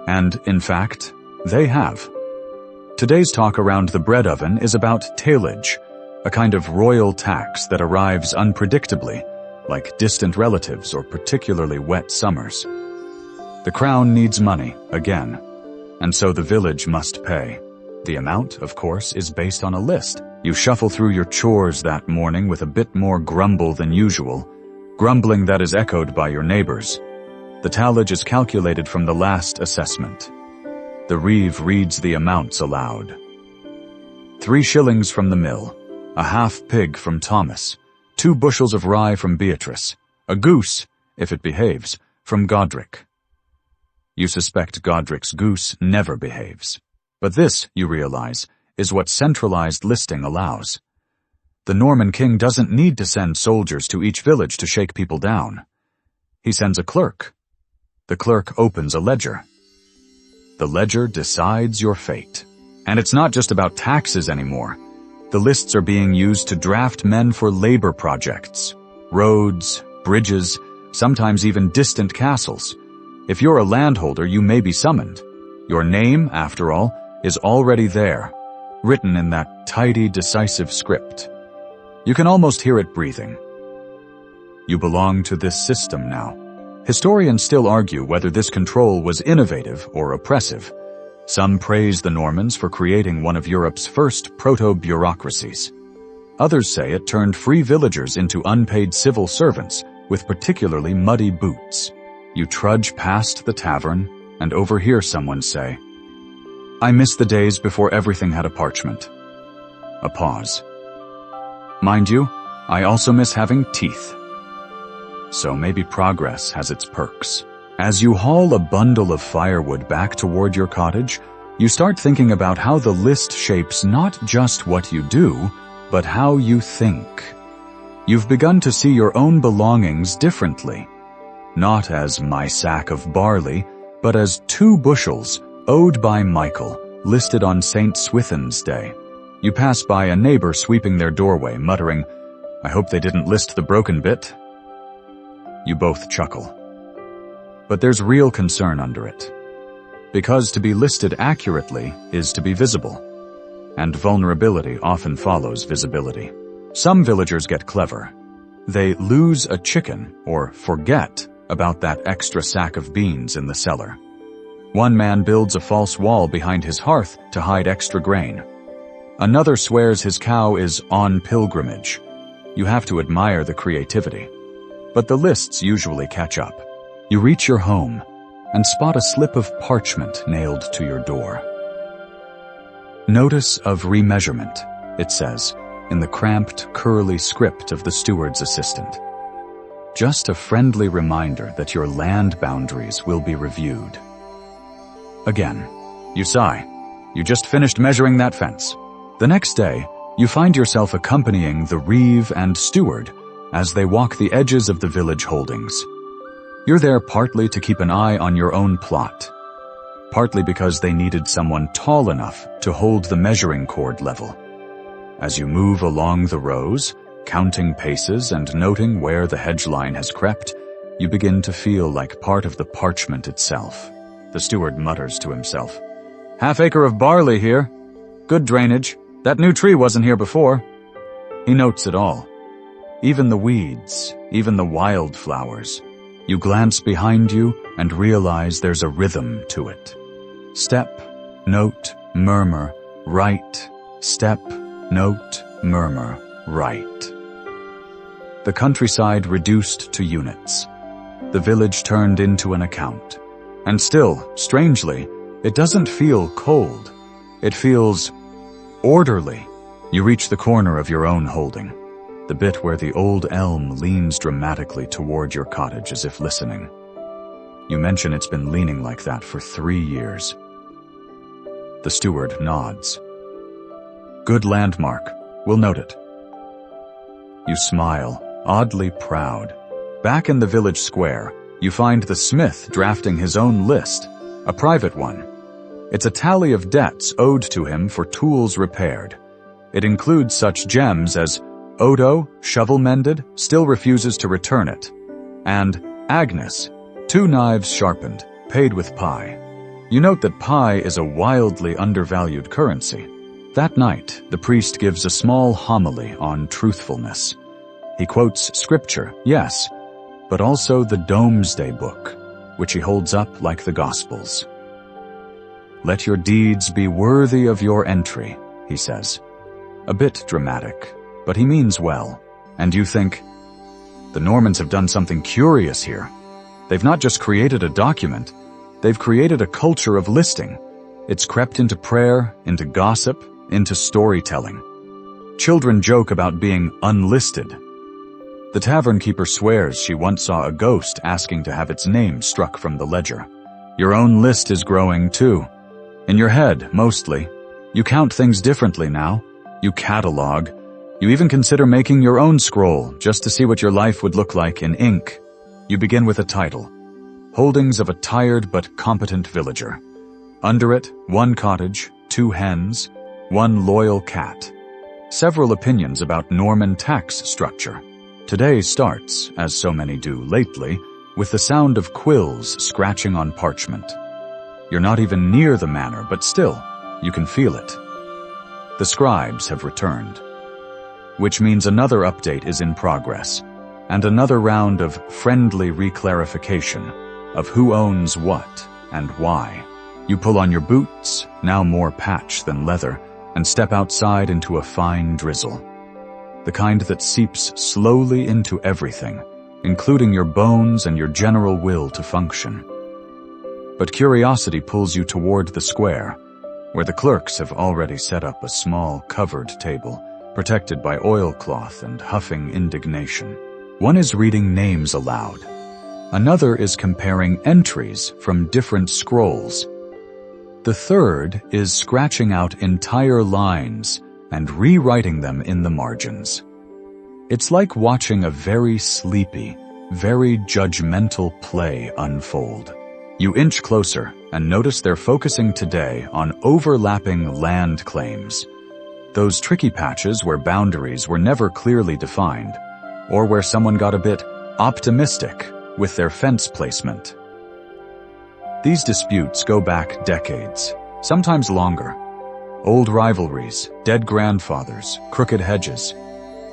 And, in fact, they have. Today's talk around the bread oven is about tailage, a kind of royal tax that arrives unpredictably, like distant relatives or particularly wet summers. The crown needs money, again, and so the village must pay. The amount, of course, is based on a list. You shuffle through your chores that morning with a bit more grumble than usual, grumbling that is echoed by your neighbors. The tallage is calculated from the last assessment. The reeve reads the amounts aloud. 3 shillings from the mill, a half pig from Thomas, 2 bushels of rye from Beatrice, a goose, if it behaves, from Godric. You suspect Godric's goose never behaves. But this, you realize, is what centralized listing allows. The Norman king doesn't need to send soldiers to each village to shake people down. He sends a clerk. The clerk opens a ledger. The ledger decides your fate. And it's not just about taxes anymore. The lists are being used to draft men for labor projects. Roads, bridges, sometimes even distant castles. If you're a landholder, you may be summoned. Your name, after all, is already there, written in that tidy, decisive script. You can almost hear it breathing. You belong to this system now. Historians still argue whether this control was innovative or oppressive. Some praise the Normans for creating one of Europe's first proto-bureaucracies. Others say it turned free villagers into unpaid civil servants with particularly muddy boots. You trudge past the tavern and overhear someone say, "I miss the days before everything had a parchment." A pause. "Mind you, I also miss having teeth." So maybe progress has its perks. As you haul a bundle of firewood back toward your cottage, you start thinking about how the list shapes not just what you do, but how you think. You've begun to see your own belongings differently. Not as my sack of barley, but as 2 bushels owed by Michael, listed on St. Swithin's Day. You pass by a neighbor sweeping their doorway, muttering, "I hope they didn't list the broken bit." You both chuckle. But there's real concern under it. Because to be listed accurately is to be visible. And vulnerability often follows visibility. Some villagers get clever. They lose a chicken or forget about that extra sack of beans in the cellar. One man builds a false wall behind his hearth to hide extra grain. Another swears his cow is on pilgrimage. You have to admire the creativity. But the lists usually catch up. You reach your home and spot a slip of parchment nailed to your door. "Notice of remeasurement," it says, in the cramped, curly script of the steward's assistant. Just a friendly reminder that your land boundaries will be reviewed. Again, you sigh. You just finished measuring that fence. The next day, you find yourself accompanying the reeve and steward as they walk the edges of the village holdings. You're there partly to keep an eye on your own plot, partly because they needed someone tall enough to hold the measuring cord level. As you move along the rows, counting paces and noting where the hedge line has crept, you begin to feel like part of the parchment itself. The steward mutters to himself, "Half acre of barley here. Good drainage. That new tree wasn't here before." He notes it all. Even the weeds, even the wildflowers. You glance behind you and realize there's a rhythm to it. Step, note, murmur, right. Step, note, murmur, right. The countryside reduced to units. The village turned into an account. And still, strangely, it doesn't feel cold. It feels orderly. You reach the corner of your own holding, the bit where the old elm leans dramatically toward your cottage as if listening. You mention it's been leaning like that for 3 years. The steward nods. "Good landmark. We'll note it." You smile, oddly proud. Back in the village square, you find the smith drafting his own list, a private one. It's a tally of debts owed to him for tools repaired. It includes such gems as Odo, shovel mended, still refuses to return it, and Agnes, 2 knives sharpened, paid with pie. You note that pie is a wildly undervalued currency. That night, the priest gives a small homily on truthfulness. He quotes scripture, yes, but also the Domesday Book, which he holds up like the Gospels. "Let your deeds be worthy of your entry," he says. A bit dramatic, but he means well. And you think, the Normans have done something curious here. They've not just created a document, they've created a culture of listing. It's crept into prayer, into gossip, into storytelling. Children joke about being unlisted. The tavern keeper swears she once saw a ghost asking to have its name struck from the ledger. Your own list is growing too. In your head, mostly. You count things differently now. You catalog. You even consider making your own scroll just to see what your life would look like in ink. You begin with a title. Holdings of a tired but competent villager. Under it, one cottage, two hens, one loyal cat. Several opinions about Norman tax structure. Today starts, as so many do lately, with the sound of quills scratching on parchment. You're not even near the manor, but still, you can feel it. The scribes have returned, which means another update is in progress, and another round of friendly reclarification of who owns what and why. You pull on your boots, now more patch than leather, and step outside into a fine drizzle. The kind that seeps slowly into everything, including your bones and your general will to function. But curiosity pulls you toward the square, where the clerks have already set up a small covered table, protected by oilcloth and huffing indignation. One is reading names aloud. Another is comparing entries from different scrolls. The third is scratching out entire lines and rewriting them in the margins. It's like watching a very sleepy, very judgmental play unfold. You inch closer and notice they're focusing today on overlapping land claims. Those tricky patches where boundaries were never clearly defined, or where someone got a bit optimistic with their fence placement. These disputes go back decades, sometimes longer. Old rivalries, dead grandfathers, crooked hedges,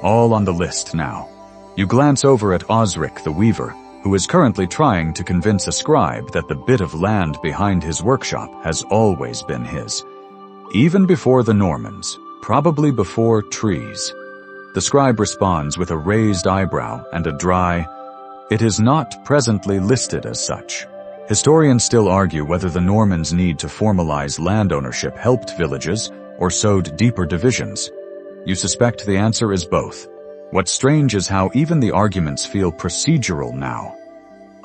all on the list now. You glance over at Osric the Weaver, who is currently trying to convince a scribe that the bit of land behind his workshop has always been his. Even before the Normans, probably before trees. The scribe responds with a raised eyebrow and a dry, "It is not presently listed as such." Historians still argue whether the Normans' need to formalize land ownership helped villages or sowed deeper divisions. You suspect the answer is both. What's strange is how even the arguments feel procedural now.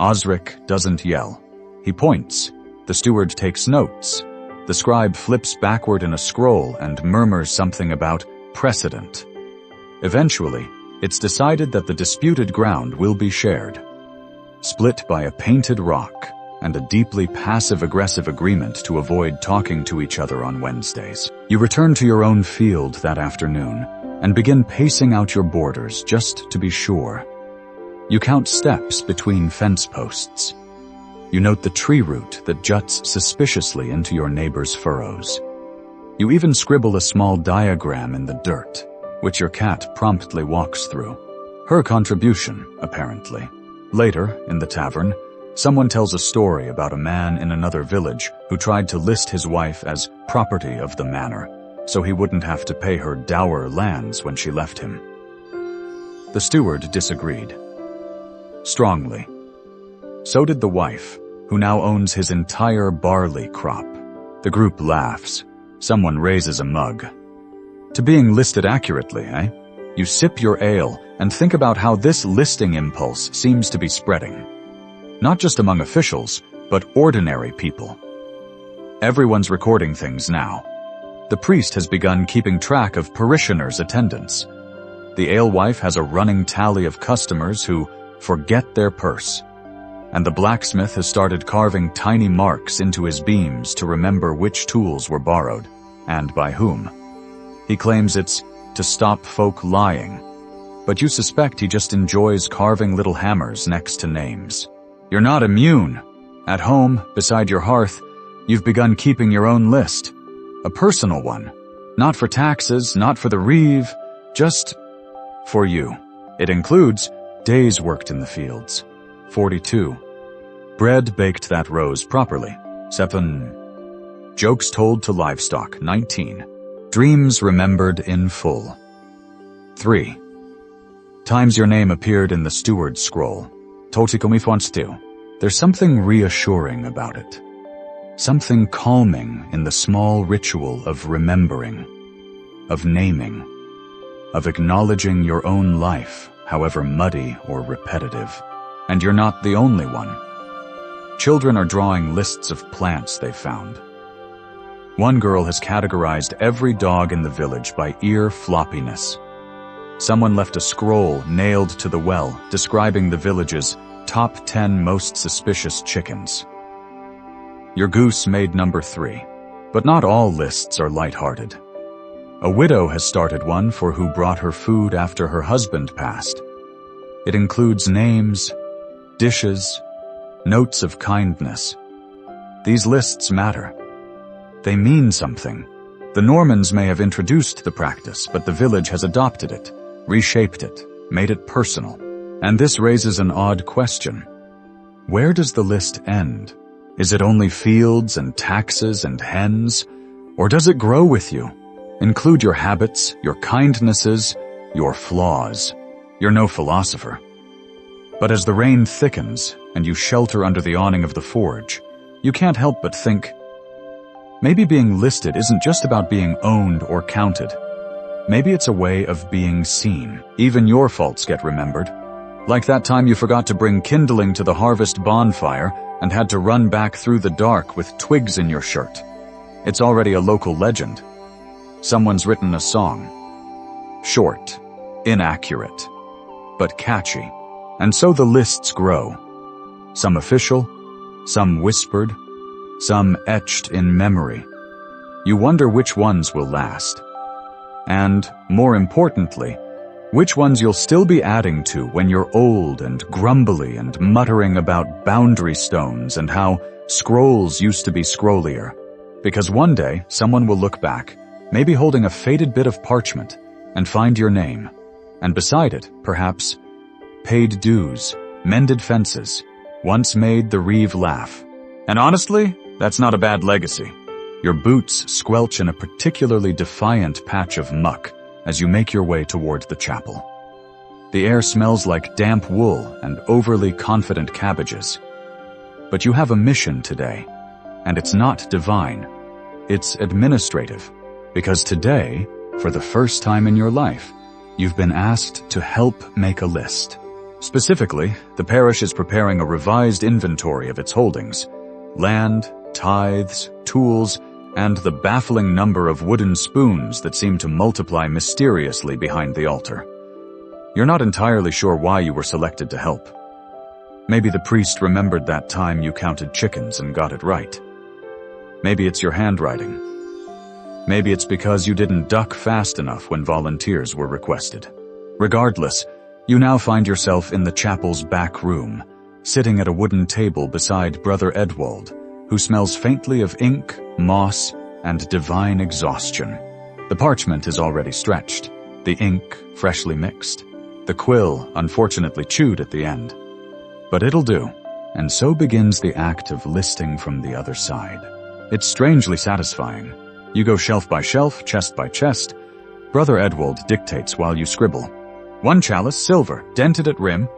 Osric doesn't yell. He points. The steward takes notes. The scribe flips backward in a scroll and murmurs something about precedent. Eventually, it's decided that the disputed ground will be shared, split by a painted rock and a deeply passive-aggressive agreement to avoid talking to each other on Wednesdays. You return to your own field that afternoon and begin pacing out your borders just to be sure. You count steps between fence posts. You note the tree root that juts suspiciously into your neighbor's furrows. You even scribble a small diagram in the dirt, which your cat promptly walks through. Her contribution, apparently. Later, in the tavern, someone tells a story about a man in another village who tried to list his wife as property of the manor, so he wouldn't have to pay her dower lands when she left him. The steward disagreed. Strongly. So did the wife, who now owns his entire barley crop. The group laughs. Someone raises a mug. To being listed accurately, eh? You sip your ale and think about how this listing impulse seems to be spreading. Not just among officials, but ordinary people. Everyone's recording things now. The priest has begun keeping track of parishioners' attendance. The alewife has a running tally of customers who forget their purse. And the blacksmith has started carving tiny marks into his beams to remember which tools were borrowed, and by whom. He claims it's to stop folk lying, but you suspect he just enjoys carving little hammers next to names. You're not immune. At home, beside your hearth, you've begun keeping your own list. A personal one. Not for taxes, not for the reeve, just for you. It includes days worked in the fields. 42. Bread baked that rose properly. 7. Jokes told to livestock. 19. Dreams remembered in full. 3. Times your name appeared in the steward's scroll. There's something reassuring about it. Something calming in the small ritual of remembering, of naming, of acknowledging your own life, however muddy or repetitive. And you're not the only one. Children are drawing lists of plants they've found. One girl has categorized every dog in the village by ear floppiness. Someone left a scroll nailed to the well describing the village's top 10 most suspicious chickens. Your goose made number 3. But not all lists are lighthearted. A widow has started one for who brought her food after her husband passed. It includes names, dishes, notes of kindness. These lists matter. They mean something. The Normans may have introduced the practice, but the village has adopted it, reshaped it, made it personal. And this raises an odd question. Where does the list end? Is it only fields and taxes and hens? Or does it grow with you? Include your habits, your kindnesses, your flaws. You're no philosopher. But as the rain thickens and you shelter under the awning of the forge, you can't help but think, maybe being listed isn't just about being owned or counted. Maybe it's a way of being seen. Even your faults get remembered. Like that time you forgot to bring kindling to the harvest bonfire and had to run back through the dark with twigs in your shirt. It's already a local legend. Someone's written a song. Short, inaccurate, but catchy. And so the lists grow. Some official, some whispered, some etched in memory. You wonder which ones will last. And, more importantly, which ones you'll still be adding to when you're old and grumbly and muttering about boundary stones and how scrolls used to be scrollier. Because one day, someone will look back, maybe holding a faded bit of parchment, and find your name. And beside it, perhaps, paid dues, mended fences, once made the reeve laugh. And honestly, that's not a bad legacy. Your boots squelch in a particularly defiant patch of muck as you make your way toward the chapel. The air smells like damp wool and overly confident cabbages. But you have a mission today, and it's not divine. It's administrative, because today, for the first time in your life, you've been asked to help make a list. Specifically, the parish is preparing a revised inventory of its holdings: land, tithes, tools, and the baffling number of wooden spoons that seem to multiply mysteriously behind the altar. You're not entirely sure why you were selected to help. Maybe the priest remembered that time you counted chickens and got it right. Maybe it's your handwriting. Maybe it's because you didn't duck fast enough when volunteers were requested. Regardless, you now find yourself in the chapel's back room, sitting at a wooden table beside Brother Edwald, who smells faintly of ink, moss, and divine exhaustion. The parchment is already stretched, the ink freshly mixed, the quill unfortunately chewed at the end. But it'll do, and so begins the act of listing from the other side. It's strangely satisfying. You go shelf by shelf, chest by chest. Brother Edwald dictates while you scribble. 1 chalice, silver, dented at rim.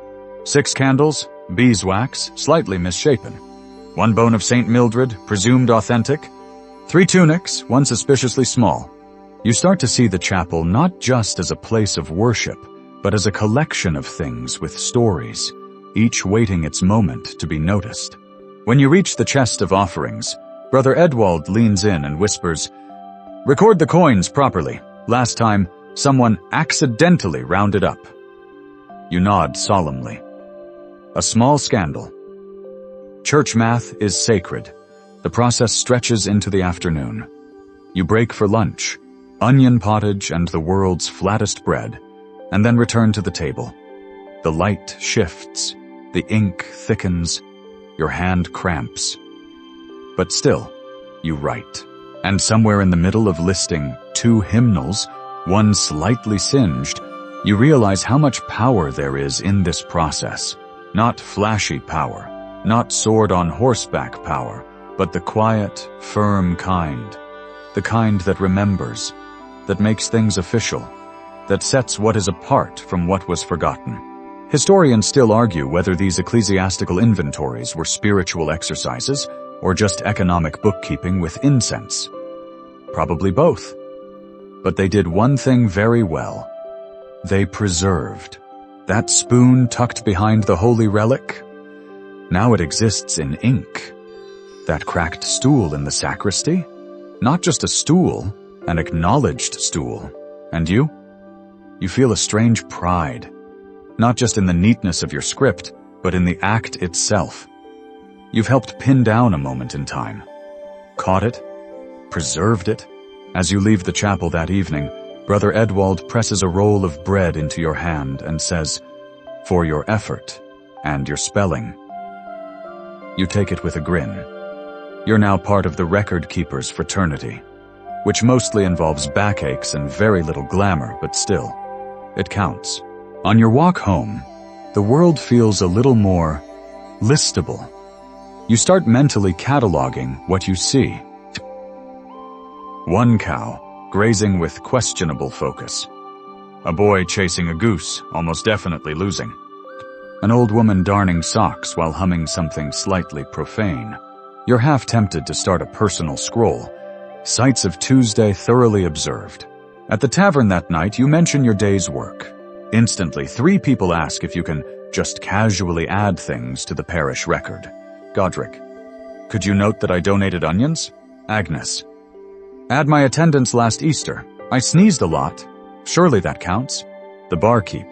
6 candles, beeswax, slightly misshapen. 1 bone of St. Mildred, presumed authentic. 3 tunics, 1 suspiciously small. You start to see the chapel not just as a place of worship, but as a collection of things with stories, each waiting its moment to be noticed. When you reach the chest of offerings, Brother Edwald leans in and whispers, "Record the coins properly. Last time, someone accidentally rounded up." You nod solemnly. A small scandal. Church math is sacred. The process stretches into the afternoon. You break for lunch, onion pottage and the world's flattest bread, and then return to the table. The light shifts, the ink thickens, your hand cramps. But still, you write. And somewhere in the middle of listing 2 hymnals, 1 slightly singed, you realize how much power there is in this process. Not flashy power, not sword on horseback power, but the quiet, firm kind. The kind that remembers, that makes things official, that sets what is apart from what was forgotten. Historians still argue whether these ecclesiastical inventories were spiritual exercises or just economic bookkeeping with incense. Probably both. But they did one thing very well. They preserved. That spoon tucked behind the holy relic, now it exists in ink. That cracked stool in the sacristy, not just a stool, an acknowledged stool. And you? You feel a strange pride, not just in the neatness of your script, but in the act itself. You've helped pin down a moment in time. Caught it, preserved it. As you leave the chapel that evening, Brother Edwald presses a roll of bread into your hand and says, "For your effort and your spelling." You take it with a grin. You're now part of the record keepers fraternity, which mostly involves backaches and very little glamour, but still, it counts. On your walk home, the world feels a little more listable. You start mentally cataloging what you see. One cow, grazing with questionable focus. A boy chasing a goose, almost definitely losing. An old woman darning socks while humming something slightly profane. You're half tempted to start a personal scroll. Sights of Tuesday thoroughly observed. At the tavern that night, you mention your day's work. Instantly, 3 people ask if you can just casually add things to the parish record. Godric: "Could you note that I donated onions?" Agnes: "Add my attendance last Easter. I sneezed a lot. Surely that counts." The barkeep: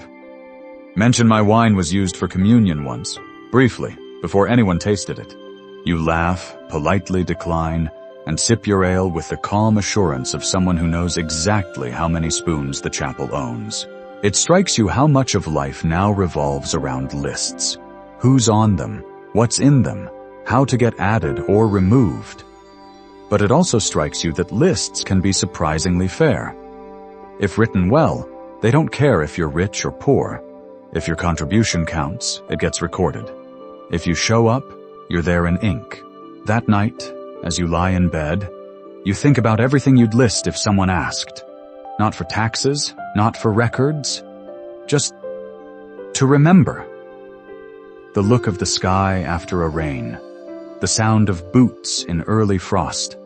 "Mention my wine was used for communion once, briefly, before anyone tasted it." You laugh, politely decline, and sip your ale with the calm assurance of someone who knows exactly how many spoons the chapel owns. It strikes you how much of life now revolves around lists. Who's on them, what's in them, how to get added or removed. But it also strikes you that lists can be surprisingly fair. If written well, they don't care if you're rich or poor. If your contribution counts, it gets recorded. If you show up, you're there in ink. That night, as you lie in bed, you think about everything you'd list if someone asked. Not for taxes, not for records, just to remember. The look of the sky after a rain, the sound of boots in early frost,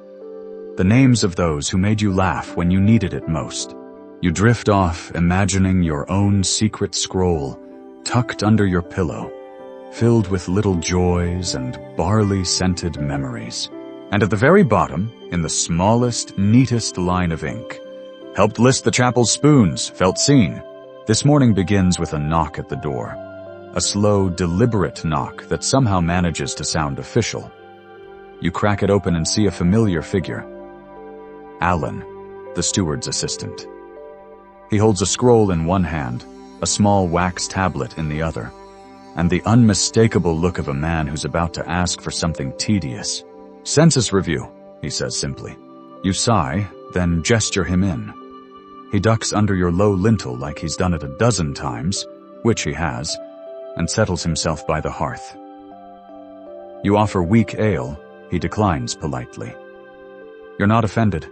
the names of those who made you laugh when you needed it most. You drift off imagining your own secret scroll, tucked under your pillow, filled with little joys and barley-scented memories. And at the very bottom, in the smallest, neatest line of ink, "Helped list the chapel's spoons, felt seen." This morning begins with a knock at the door. A slow, deliberate knock that somehow manages to sound official. You crack it open and see a familiar figure. Alan, the steward's assistant. He holds a scroll in one hand, a small wax tablet in the other, and the unmistakable look of a man who's about to ask for something tedious. "Census review," he says simply. You sigh, then gesture him in. He ducks under your low lintel like he's done it a dozen times, which he has, and settles himself by the hearth. You offer weak ale, he declines politely. You're not offended.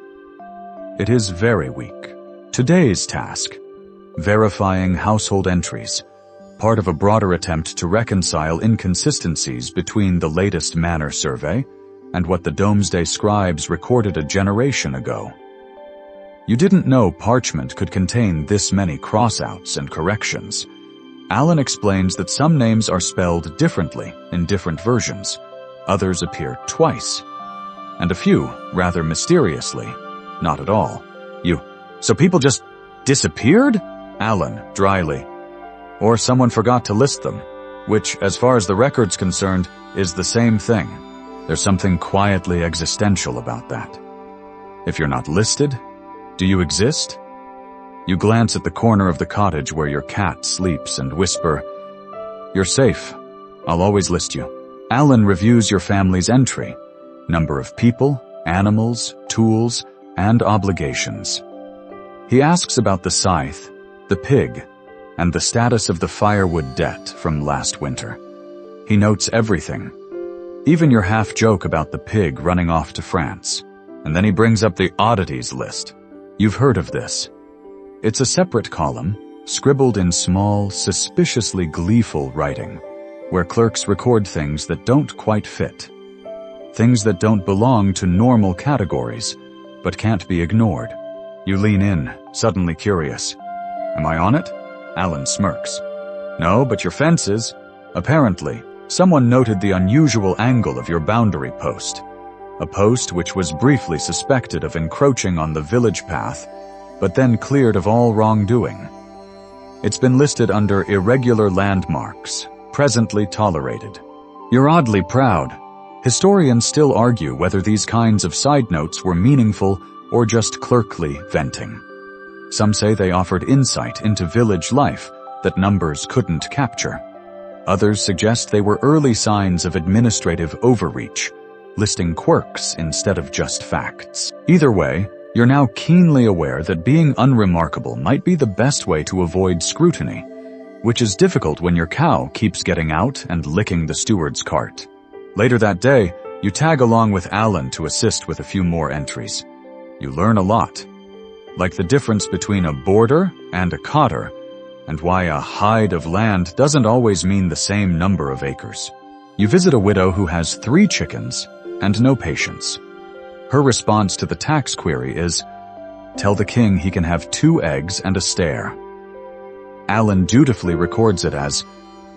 It is very weak. Today's task, verifying household entries, part of a broader attempt to reconcile inconsistencies between the latest manor survey and what the Domesday scribes recorded a generation ago. You didn't know parchment could contain this many crossouts and corrections. Alan explains that some names are spelled differently in different versions, others appear twice, and a few, rather mysteriously, not at all. So people just disappeared? Alan, dryly. Or someone forgot to list them, which, as far as the record's concerned, is the same thing. There's something quietly existential about that. If you're not listed, do you exist? You glance at the corner of the cottage where your cat sleeps and whisper, "You're safe. I'll always list you." Alan reviews your family's entry, number of people, animals, tools, and obligations. He asks about the scythe, the pig, and the status of the firewood debt from last winter. He notes everything, even your half-joke about the pig running off to France, and then he brings up the oddities list. You've heard of this. It's a separate column, scribbled in small, suspiciously gleeful writing, where clerks record things that don't quite fit. Things that don't belong to normal categories, but can't be ignored. You lean in, suddenly curious. Am I on it? Alan smirks. No, but your fence is. Apparently, someone noted the unusual angle of your boundary post. A post which was briefly suspected of encroaching on the village path, but then cleared of all wrongdoing. It's been listed under irregular landmarks, presently tolerated. You're oddly proud. Historians still argue whether these kinds of side notes were meaningful or just clerkly venting. Some say they offered insight into village life that numbers couldn't capture. Others suggest they were early signs of administrative overreach, listing quirks instead of just facts. Either way, you're now keenly aware that being unremarkable might be the best way to avoid scrutiny, which is difficult when your cow keeps getting out and licking the steward's cart. Later that day, you tag along with Alan to assist with a few more entries. You learn a lot, like the difference between a boarder and a cotter, and why a hide of land doesn't always mean the same number of acres. You visit a widow who has 3 chickens and no patience. Her response to the tax query is, "Tell the king he can have 2 eggs and a stare." Alan dutifully records it as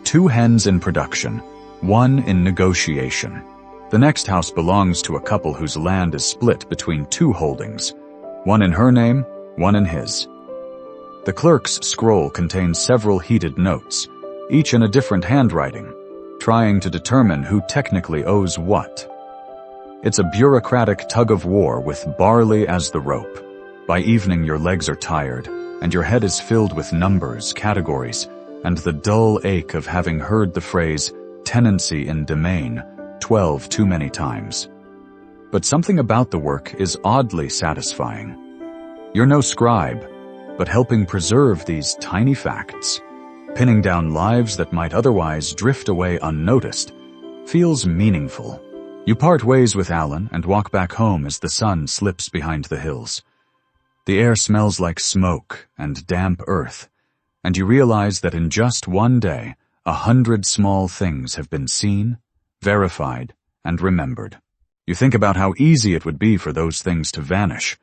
2 hens in production, 1 in negotiation. The next house belongs to a couple whose land is split between 2 holdings, 1 in her name, 1 in his. The clerk's scroll contains several heated notes, each in a different handwriting, trying to determine who technically owes what. It's a bureaucratic tug-of-war with barley as the rope. By evening your legs are tired, and your head is filled with numbers, categories, and the dull ache of having heard the phrase, tenancy in domain, 12 too many times. But something about the work is oddly satisfying. You're no scribe, but helping preserve these tiny facts, pinning down lives that might otherwise drift away unnoticed, feels meaningful. You part ways with Alan and walk back home as the sun slips behind the hills. The air smells like smoke and damp earth, and you realize that in just one day, 100 small things have been seen, verified, and remembered. You think about how easy it would be for those things to vanish.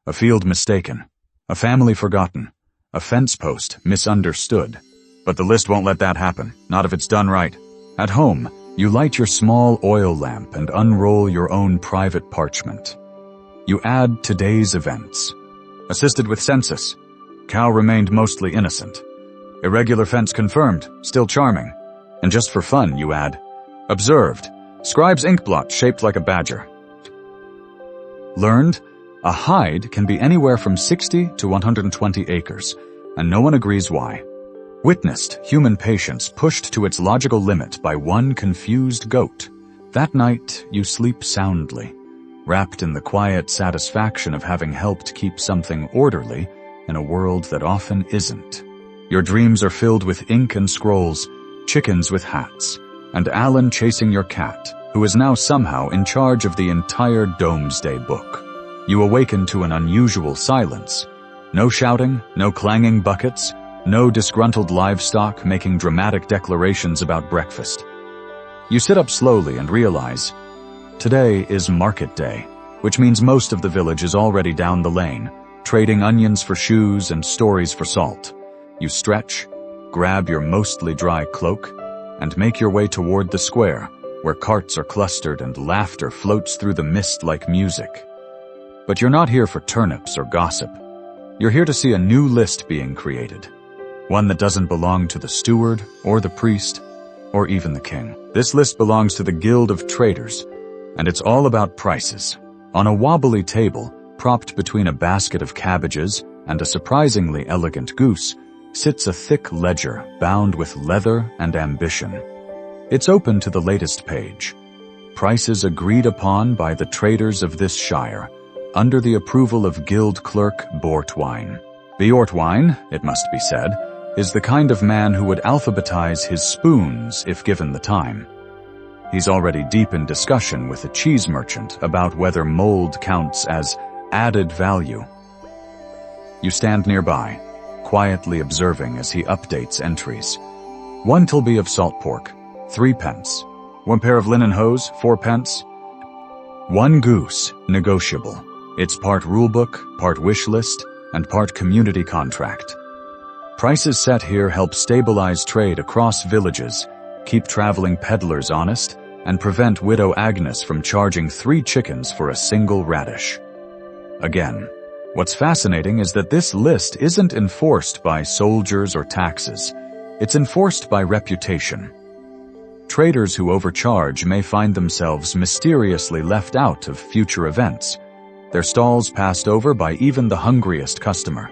A field mistaken, a family forgotten, a fence post misunderstood. But the list won't let that happen, not if it's done right. At home, you light your small oil lamp and unroll your own private parchment. You add today's events. Assisted with census. Cow remained mostly innocent. Irregular fence confirmed, still charming. And just for fun, you add, observed, scribe's inkblot shaped like a badger. Learned, a hide can be anywhere from 60 to 120 acres, and no one agrees why. Witnessed, human patience pushed to its logical limit by one confused goat. That night, you sleep soundly, wrapped in the quiet satisfaction of having helped keep something orderly in a world that often isn't. Your dreams are filled with ink and scrolls, chickens with hats, and Alan chasing your cat, who is now somehow in charge of the entire Domesday Book. You awaken to an unusual silence. No shouting, no clanging buckets, no disgruntled livestock making dramatic declarations about breakfast. You sit up slowly and realize, today is market day, which means most of the village is already down the lane, trading onions for shoes and stories for salt. You stretch, grab your mostly dry cloak, and make your way toward the square, where carts are clustered and laughter floats through the mist like music. But you're not here for turnips or gossip. You're here to see a new list being created. One that doesn't belong to the steward, or the priest, or even the king. This list belongs to the Guild of Traders, and it's all about prices. On a wobbly table, propped between a basket of cabbages and a surprisingly elegant goose, sits a thick ledger bound with leather and ambition. It's open to the latest page. Prices agreed upon by the traders of this shire, under the approval of Guild Clerk Bortwine. Bortwine, it must be said, is the kind of man who would alphabetize his spoons if given the time. He's already deep in discussion with a cheese merchant about whether mold counts as added value. You stand nearby, quietly observing as he updates entries. 1 tilby of salt pork, 3 pence. 1 pair of linen hose, 4 pence. 1 goose, negotiable. It's part rulebook, part wish list, and part community contract. Prices set here help stabilize trade across villages, keep traveling peddlers honest, and prevent Widow Agnes from charging 3 chickens for a single radish. Again, what's fascinating is that this list isn't enforced by soldiers or taxes. It's enforced by reputation. Traders who overcharge may find themselves mysteriously left out of future events, their stalls passed over by even the hungriest customer.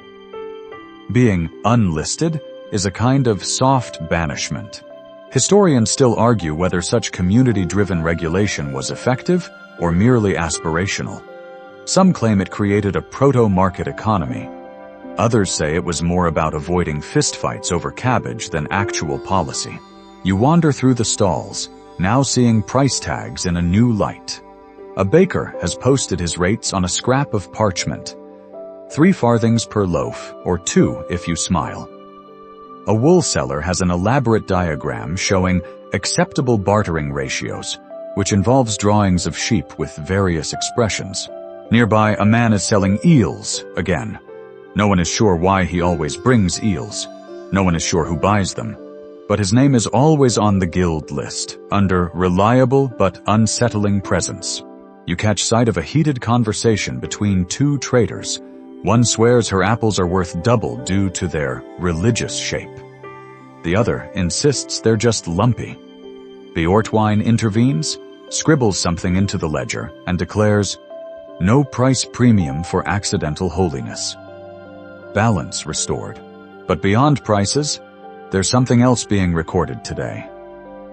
Being unlisted is a kind of soft banishment. Historians still argue whether such community-driven regulation was effective or merely aspirational. Some claim it created a proto-market economy. Others say it was more about avoiding fistfights over cabbage than actual policy. You wander through the stalls, now seeing price tags in a new light. A baker has posted his rates on a scrap of parchment. 3 farthings per loaf, or 2 if you smile. A wool seller has an elaborate diagram showing acceptable bartering ratios, which involves drawings of sheep with various expressions. Nearby, a man is selling eels again. No one is sure why he always brings eels. No one is sure who buys them. But his name is always on the guild list, under reliable but unsettling presence. You catch sight of a heated conversation between 2 traders. One swears her apples are worth double due to their religious shape. The other insists they're just lumpy. Beortwine intervenes, scribbles something into the ledger, and declares, "No price premium for accidental holiness." Balance restored. But beyond prices, there's something else being recorded today.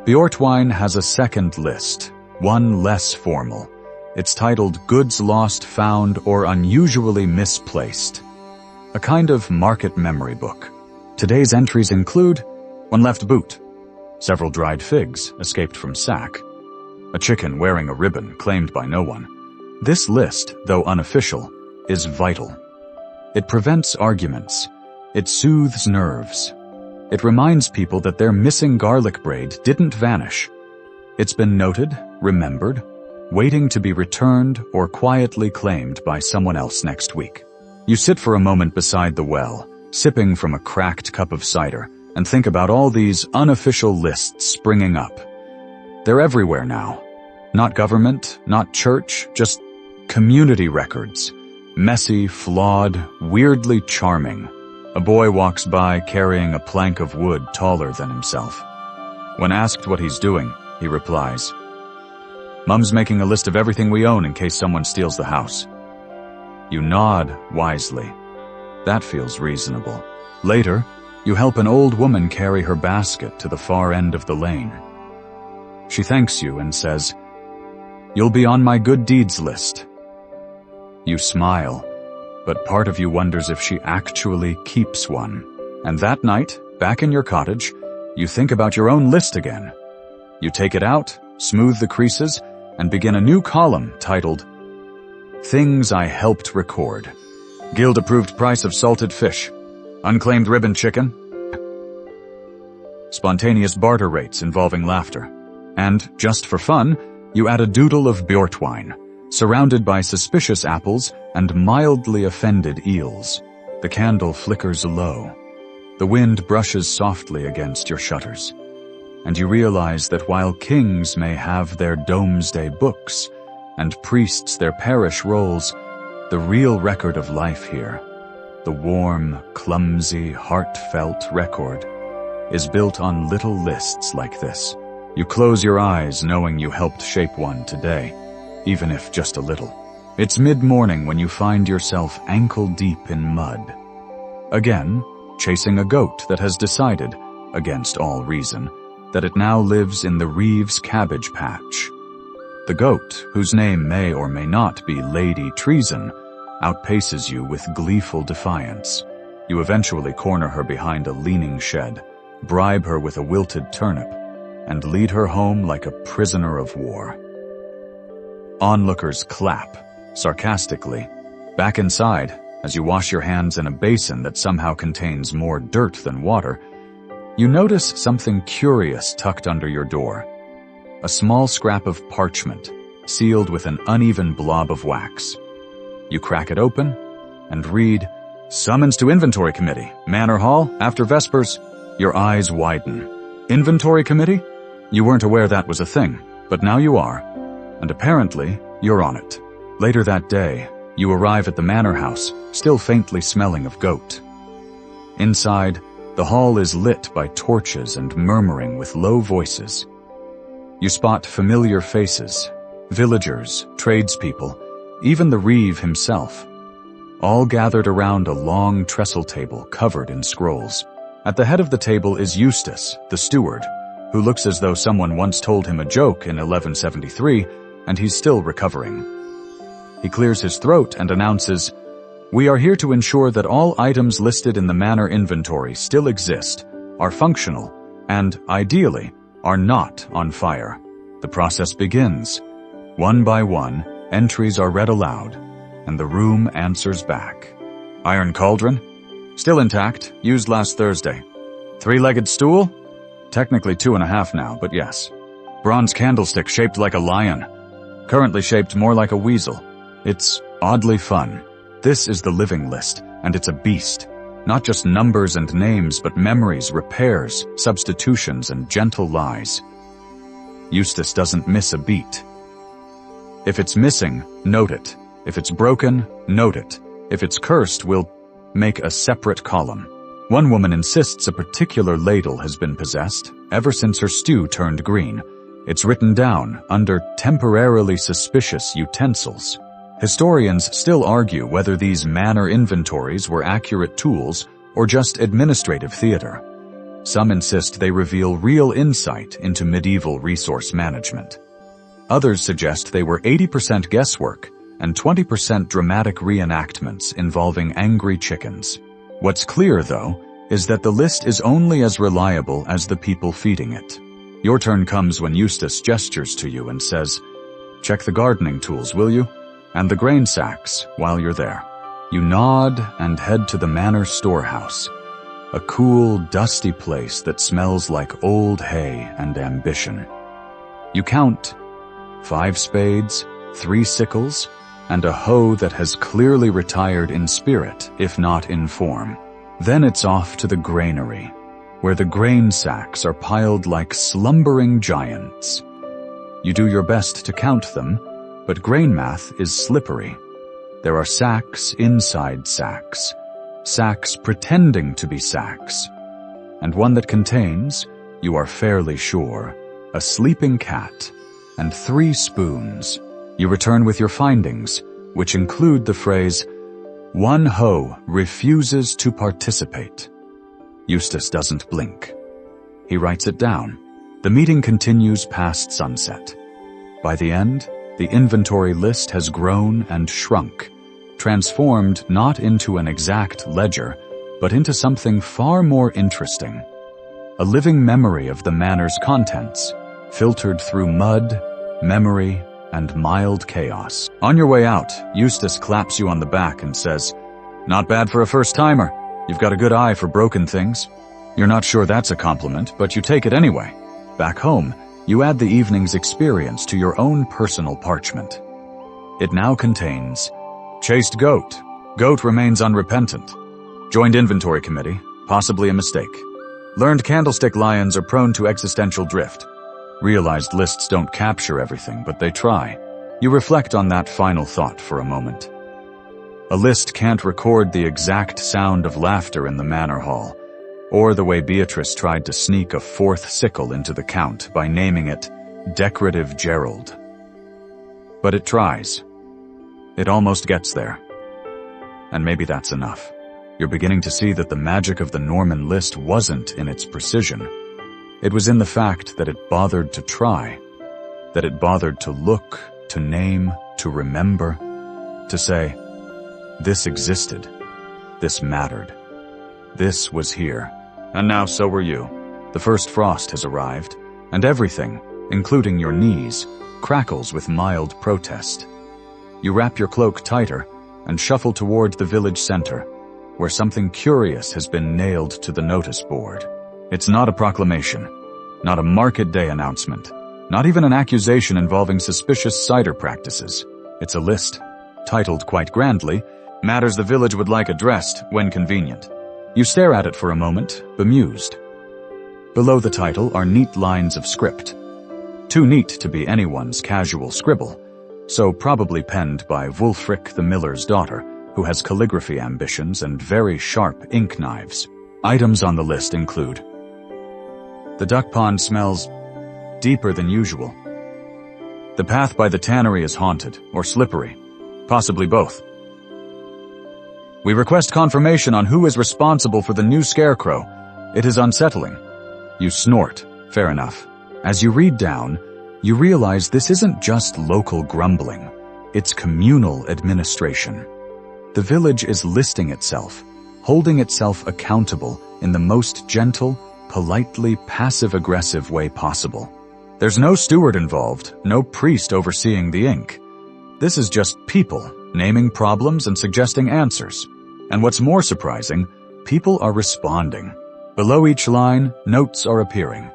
Beortwine has a second list, one less formal. It's titled Goods Lost, Found, or Unusually Misplaced. A kind of market memory book. Today's entries include 1 left boot, several dried figs escaped from sack, a chicken wearing a ribbon claimed by no one. This list, though unofficial, is vital. It prevents arguments. It soothes nerves. It reminds people that their missing garlic braid didn't vanish. It's been noted, remembered, waiting to be returned or quietly claimed by someone else next week. You sit for a moment beside the well, sipping from a cracked cup of cider, and think about all these unofficial lists springing up. They're everywhere now. Not government, not church, just community records. Messy, flawed, weirdly charming. A boy walks by carrying a plank of wood taller than himself. When asked what he's doing, he replies, "Mum's making a list of everything we own in case someone steals the house." You nod wisely. That feels reasonable. Later, you help an old woman carry her basket to the far end of the lane. She thanks you and says, "You'll be on my good deeds list." You smile, but part of you wonders if she actually keeps one. And that night, back in your cottage, you think about your own list again. You take it out, smooth the creases, and begin a new column titled, Things I Helped Record. Guild-approved price of salted fish. Unclaimed ribbon chicken. Spontaneous barter rates involving laughter. And, just for fun, you add a doodle of Beortwine, surrounded by suspicious apples and mildly offended eels. The candle flickers low. The wind brushes softly against your shutters. And you realize that while kings may have their doomsday books and priests their parish rolls, the real record of life here, the warm, clumsy, heartfelt record, is built on little lists like this. You close your eyes knowing you helped shape one today, even if just a little. It's mid-morning when you find yourself ankle-deep in mud. Again, chasing a goat that has decided, against all reason, that it now lives in the Reeves cabbage patch. The goat, whose name may or may not be Lady Treason, outpaces you with gleeful defiance. You eventually corner her behind a leaning shed, bribe her with a wilted turnip, and lead her home like a prisoner of war. Onlookers clap, sarcastically. Back inside, as you wash your hands in a basin that somehow contains more dirt than water, you notice something curious tucked under your door. A small scrap of parchment, sealed with an uneven blob of wax. You crack it open and read, "Summons to Inventory Committee, Manor Hall, after Vespers." Your eyes widen. Inventory Committee? You weren't aware that was a thing, but now you are. And apparently, you're on it. Later that day, you arrive at the manor house, still faintly smelling of goat. Inside, the hall is lit by torches and murmuring with low voices. You spot familiar faces, villagers, tradespeople, even the reeve himself, all gathered around a long trestle table covered in scrolls. At the head of the table is Eustace, the steward, who looks as though someone once told him a joke in 1173, and he's still recovering. He clears his throat and announces, "We are here to ensure that all items listed in the manor inventory still exist, are functional, and, ideally, are not on fire." The process begins. One by one, entries are read aloud, and the room answers back. Iron cauldron? Still intact, used last Thursday. Three-legged stool? Technically 2.5 now, but yes. Bronze candlestick shaped like a lion. Currently shaped more like a weasel. It's oddly fun. This is the living list, and it's a beast. Not just numbers and names, but memories, repairs, substitutions, and gentle lies. Eustace doesn't miss a beat. If it's missing, note it. If it's broken, note it. If it's cursed, we'll make a separate column. One woman insists a particular ladle has been possessed ever since her stew turned green. It's written down under temporarily suspicious utensils. Historians still argue whether these manor inventories were accurate tools or just administrative theater. Some insist they reveal real insight into medieval resource management. Others suggest they were 80% guesswork and 20% dramatic reenactments involving angry chickens. What's clear, though, is that the list is only as reliable as the people feeding it. Your turn comes when Eustace gestures to you and says, "Check the gardening tools, will you? And the grain sacks while you're there." You nod and head to the manor storehouse, a cool, dusty place that smells like old hay and ambition. You count 5 spades, 3 sickles, and a hoe that has clearly retired in spirit, if not in form. Then it's off to the granary, where the grain sacks are piled like slumbering giants. You do your best to count them, but grain math is slippery. There are sacks inside sacks, sacks pretending to be sacks, and one that contains, you are fairly sure, a sleeping cat and 3 spoons. You return with your findings, which include the phrase, "One hoe refuses to participate." Eustace doesn't blink. He writes it down. The meeting continues past sunset. By the end, the inventory list has grown and shrunk, transformed not into an exact ledger, but into something far more interesting. A living memory of the manor's contents, filtered through mud, memory, and mild chaos. On your way out, Eustace claps you on the back and says, "Not bad for a first-timer. You've got a good eye for broken things." You're not sure that's a compliment, but you take it anyway. Back home, you add the evening's experience to your own personal parchment. It now contains chased goat. Goat remains unrepentant. Joined inventory committee, possibly a mistake. Learned candlestick lions are prone to existential drift. Realized lists don't capture everything, but they try. You reflect on that final thought for a moment. A list can't record the exact sound of laughter in the manor hall, or the way Beatrice tried to sneak a 4th sickle into the count by naming it Decorative Gerald. But it tries. It almost gets there. And maybe that's enough. You're beginning to see that the magic of the Norman list wasn't in its precision. It was in the fact that it bothered to try, that it bothered to look, to name, to remember, to say, this existed, this mattered, this was here, and now so were you. The first frost has arrived, and everything, including your knees, crackles with mild protest. You wrap your cloak tighter and shuffle toward the village center, where something curious has been nailed to the notice board. It's not a proclamation, not a market day announcement, not even an accusation involving suspicious cider practices. It's a list, titled quite grandly, "Matters the village would like addressed when convenient." You stare at it for a moment, bemused. Below the title are neat lines of script. Too neat to be anyone's casual scribble, so probably penned by Wulfric the miller's daughter, who has calligraphy ambitions and very sharp ink knives. Items on the list include: the duck pond smells deeper than usual. The path by the tannery is haunted, or slippery. Possibly both. We request confirmation on who is responsible for the new scarecrow. It is unsettling. You snort. Fair enough. As you read down, you realize this isn't just local grumbling. It's communal administration. The village is listing itself, holding itself accountable in the most gentle, politely passive-aggressive way possible. There's no steward involved, no priest overseeing the ink. This is just people, naming problems and suggesting answers. And what's more surprising, people are responding. Below each line, notes are appearing.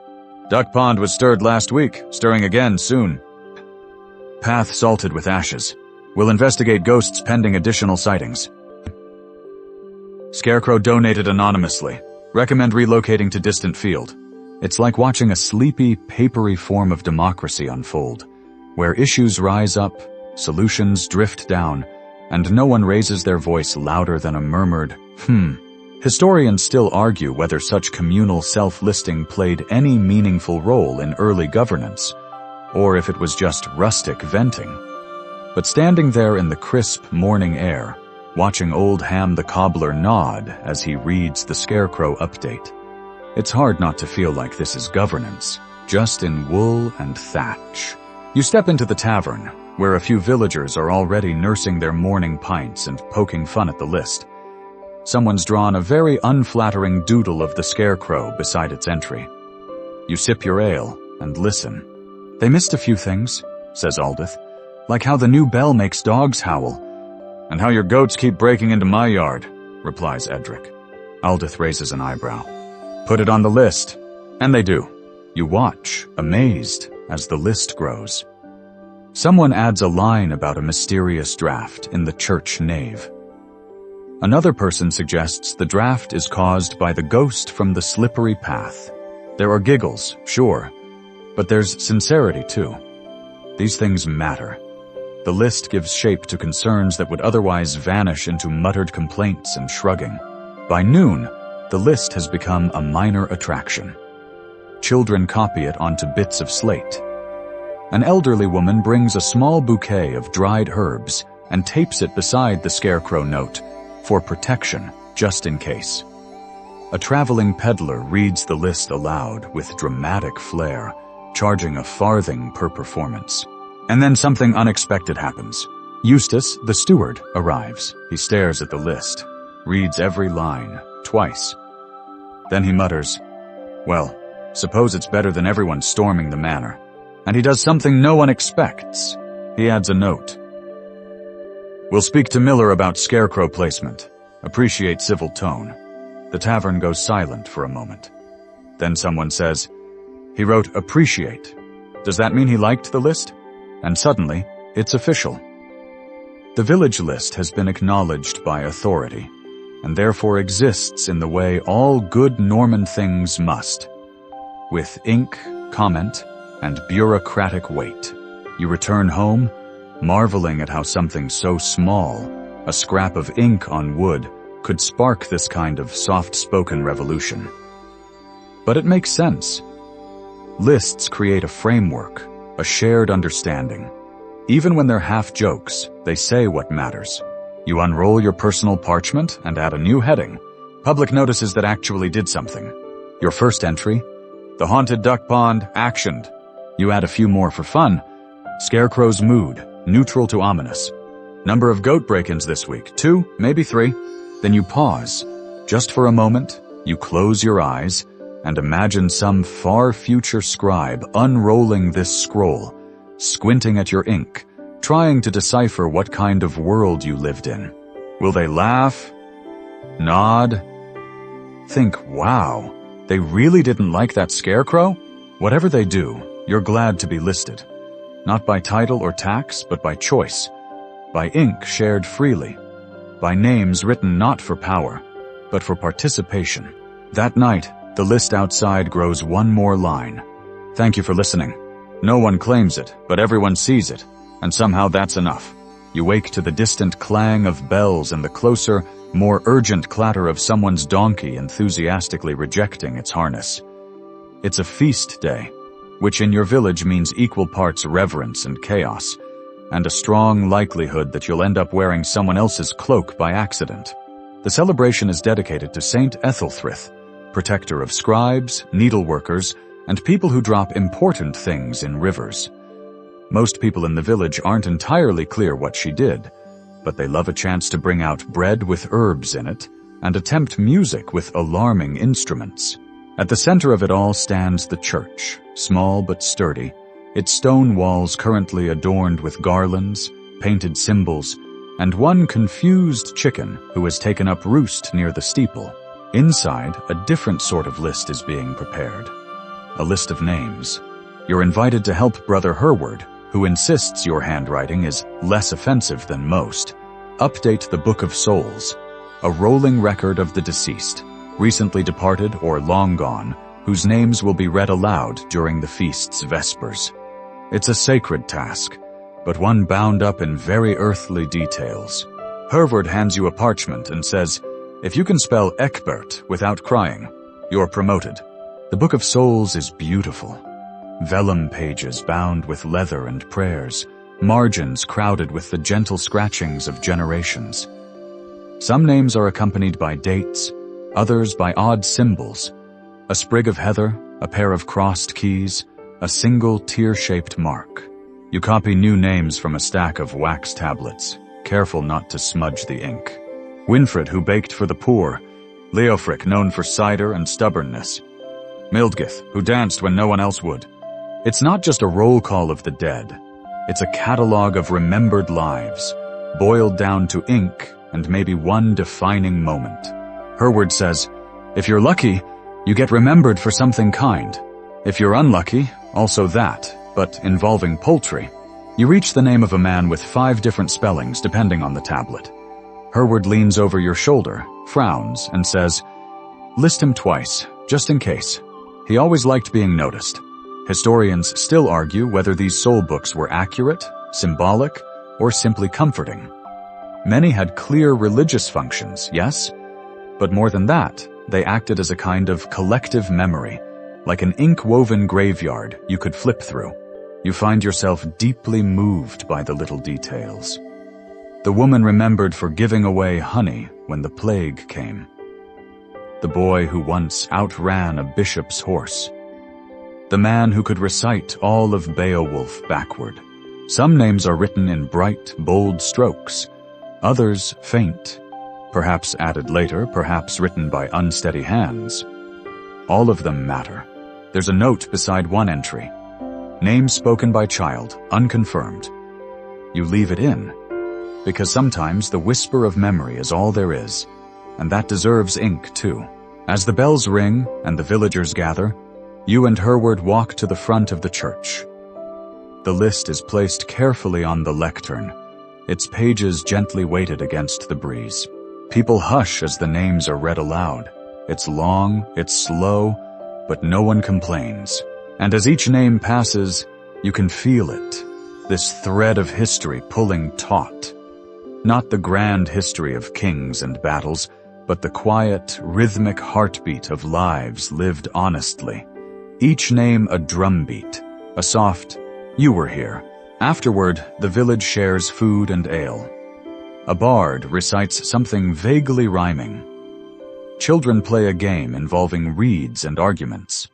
Duck pond was stirred last week, stirring again soon. Path salted with ashes. We'll investigate ghosts pending additional sightings. Scarecrow donated anonymously. Recommend relocating to distant field. It's like watching a sleepy, papery form of democracy unfold, where issues rise up, solutions drift down, and no one raises their voice louder than a murmured, Historians still argue whether such communal self-listing played any meaningful role in early governance, or if it was just rustic venting. But standing there in the crisp morning air, watching old Ham the cobbler nod as he reads the Scarecrow update, it's hard not to feel like this is governance, just in wool and thatch. You step into the tavern, where a few villagers are already nursing their morning pints and poking fun at the list. Someone's drawn a very unflattering doodle of the Scarecrow beside its entry. You sip your ale and listen. They missed a few things, says Aldith, like how the new bell makes dogs howl. And how your goats keep breaking into my yard, replies Edric. Aldith raises an eyebrow. Put it on the list. And they do. You watch, amazed, as the list grows. Someone adds a line about a mysterious draft in the church nave. Another person suggests the draft is caused by the ghost from the slippery path. There are giggles, sure, but there's sincerity too. These things matter. The list gives shape to concerns that would otherwise vanish into muttered complaints and shrugging. By noon, the list has become a minor attraction. Children copy it onto bits of slate. An elderly woman brings a small bouquet of dried herbs and tapes it beside the Scarecrow note, for protection, just in case. A traveling peddler reads the list aloud with dramatic flair, charging a farthing per performance. And then something unexpected happens. Eustace, the steward, arrives. He stares at the list, reads every line, twice. Then he mutters, "Well, suppose it's better than everyone storming the manor." And he does something no one expects. He adds a note. "We'll speak to Miller about scarecrow placement. Appreciate civil tone." The tavern goes silent for a moment. Then someone says, "He wrote appreciate. Does that mean he liked the list?" And suddenly, it's official. The village list has been acknowledged by authority, and therefore exists in the way all good Norman things must. With ink, comment, and bureaucratic weight, you return home, marveling at how something so small, a scrap of ink on wood, could spark this kind of soft-spoken revolution. But it makes sense. Lists create a framework, a shared understanding. Even when they're half jokes, they say what matters. You unroll your personal parchment and add a new heading. Public notices that actually did something. Your first entry, the haunted duck pond, actioned. You add a few more for fun. Scarecrow's mood, neutral to ominous. Number of goat break-ins this week, 2, maybe 3. Then you pause. Just for a moment, you close your eyes and imagine some far future scribe unrolling this scroll, squinting at your ink, trying to decipher what kind of world you lived in. Will they laugh? Nod? Think, wow, they really didn't like that scarecrow? Whatever they do, you're glad to be listed. Not by title or tax, but by choice. By ink shared freely. By names written not for power, but for participation. That night, the list outside grows one more line. Thank you for listening. No one claims it, but everyone sees it, and somehow that's enough. You wake to the distant clang of bells and the closer, more urgent clatter of someone's donkey enthusiastically rejecting its harness. It's a feast day. which in your village means equal parts reverence and chaos, and a strong likelihood that you'll end up wearing someone else's cloak by accident. The celebration is dedicated to Saint Ethelthryth, protector of scribes, needleworkers, and people who drop important things in rivers. Most people in the village aren't entirely clear what she did, but they love a chance to bring out bread with herbs in it and attempt music with alarming instruments. At the center of it all stands the church, small but sturdy, its stone walls currently adorned with garlands, painted symbols, and one confused chicken who has taken up roost near the steeple. Inside, a different sort of list is being prepared. A list of names. You're invited to help Brother Herward, who insists your handwriting is less offensive than most. Update the Book of Souls, a rolling record of the deceased, recently departed or long gone, whose names will be read aloud during the feast's vespers. It's a sacred task, but one bound up in very earthly details. Herward hands you a parchment and says, "If you can spell Eckbert without crying, you're promoted." The Book of Souls is beautiful. Vellum pages bound with leather and prayers, margins crowded with the gentle scratchings of generations. Some names are accompanied by dates, others by odd symbols. A sprig of heather, a pair of crossed keys, a single tear-shaped mark. You copy new names from a stack of wax tablets, careful not to smudge the ink. Winfred, who baked for the poor. Leofric, known for cider and stubbornness. Mildgith, who danced when no one else would. It's not just a roll call of the dead. It's a catalogue of remembered lives, boiled down to ink and maybe one defining moment. Herward says, "If you're lucky, you get remembered for something kind. If you're unlucky, also that, but involving poultry." You reach the name of a man with 5 different spellings depending on the tablet. Herward leans over your shoulder, frowns, and says, "List him twice, just in case." He always liked being noticed. Historians still argue whether these soul books were accurate, symbolic, or simply comforting. Many had clear religious functions, yes, but more than that, they acted as a kind of collective memory, like an ink-woven graveyard you could flip through. You find yourself deeply moved by the little details. The woman remembered for giving away honey when the plague came. The boy who once outran a bishop's horse. The man who could recite all of Beowulf backward. Some names are written in bright, bold strokes, others faint, perhaps added later, perhaps written by unsteady hands. All of them matter. There's a note beside one entry. Name spoken by child, unconfirmed. You leave it in, because sometimes the whisper of memory is all there is, and that deserves ink too. As the bells ring and the villagers gather, you and Herward walk to the front of the church. The list is placed carefully on the lectern, its pages gently weighted against the breeze. People hush as the names are read aloud. It's long, it's slow, but no one complains. And as each name passes, you can feel it, this thread of history pulling taut. Not the grand history of kings and battles, but the quiet, rhythmic heartbeat of lives lived honestly. Each name a drumbeat, a soft, "You were here." Afterward, the village shares food and ale. A bard recites something vaguely rhyming. Children play a game involving reeds and arguments.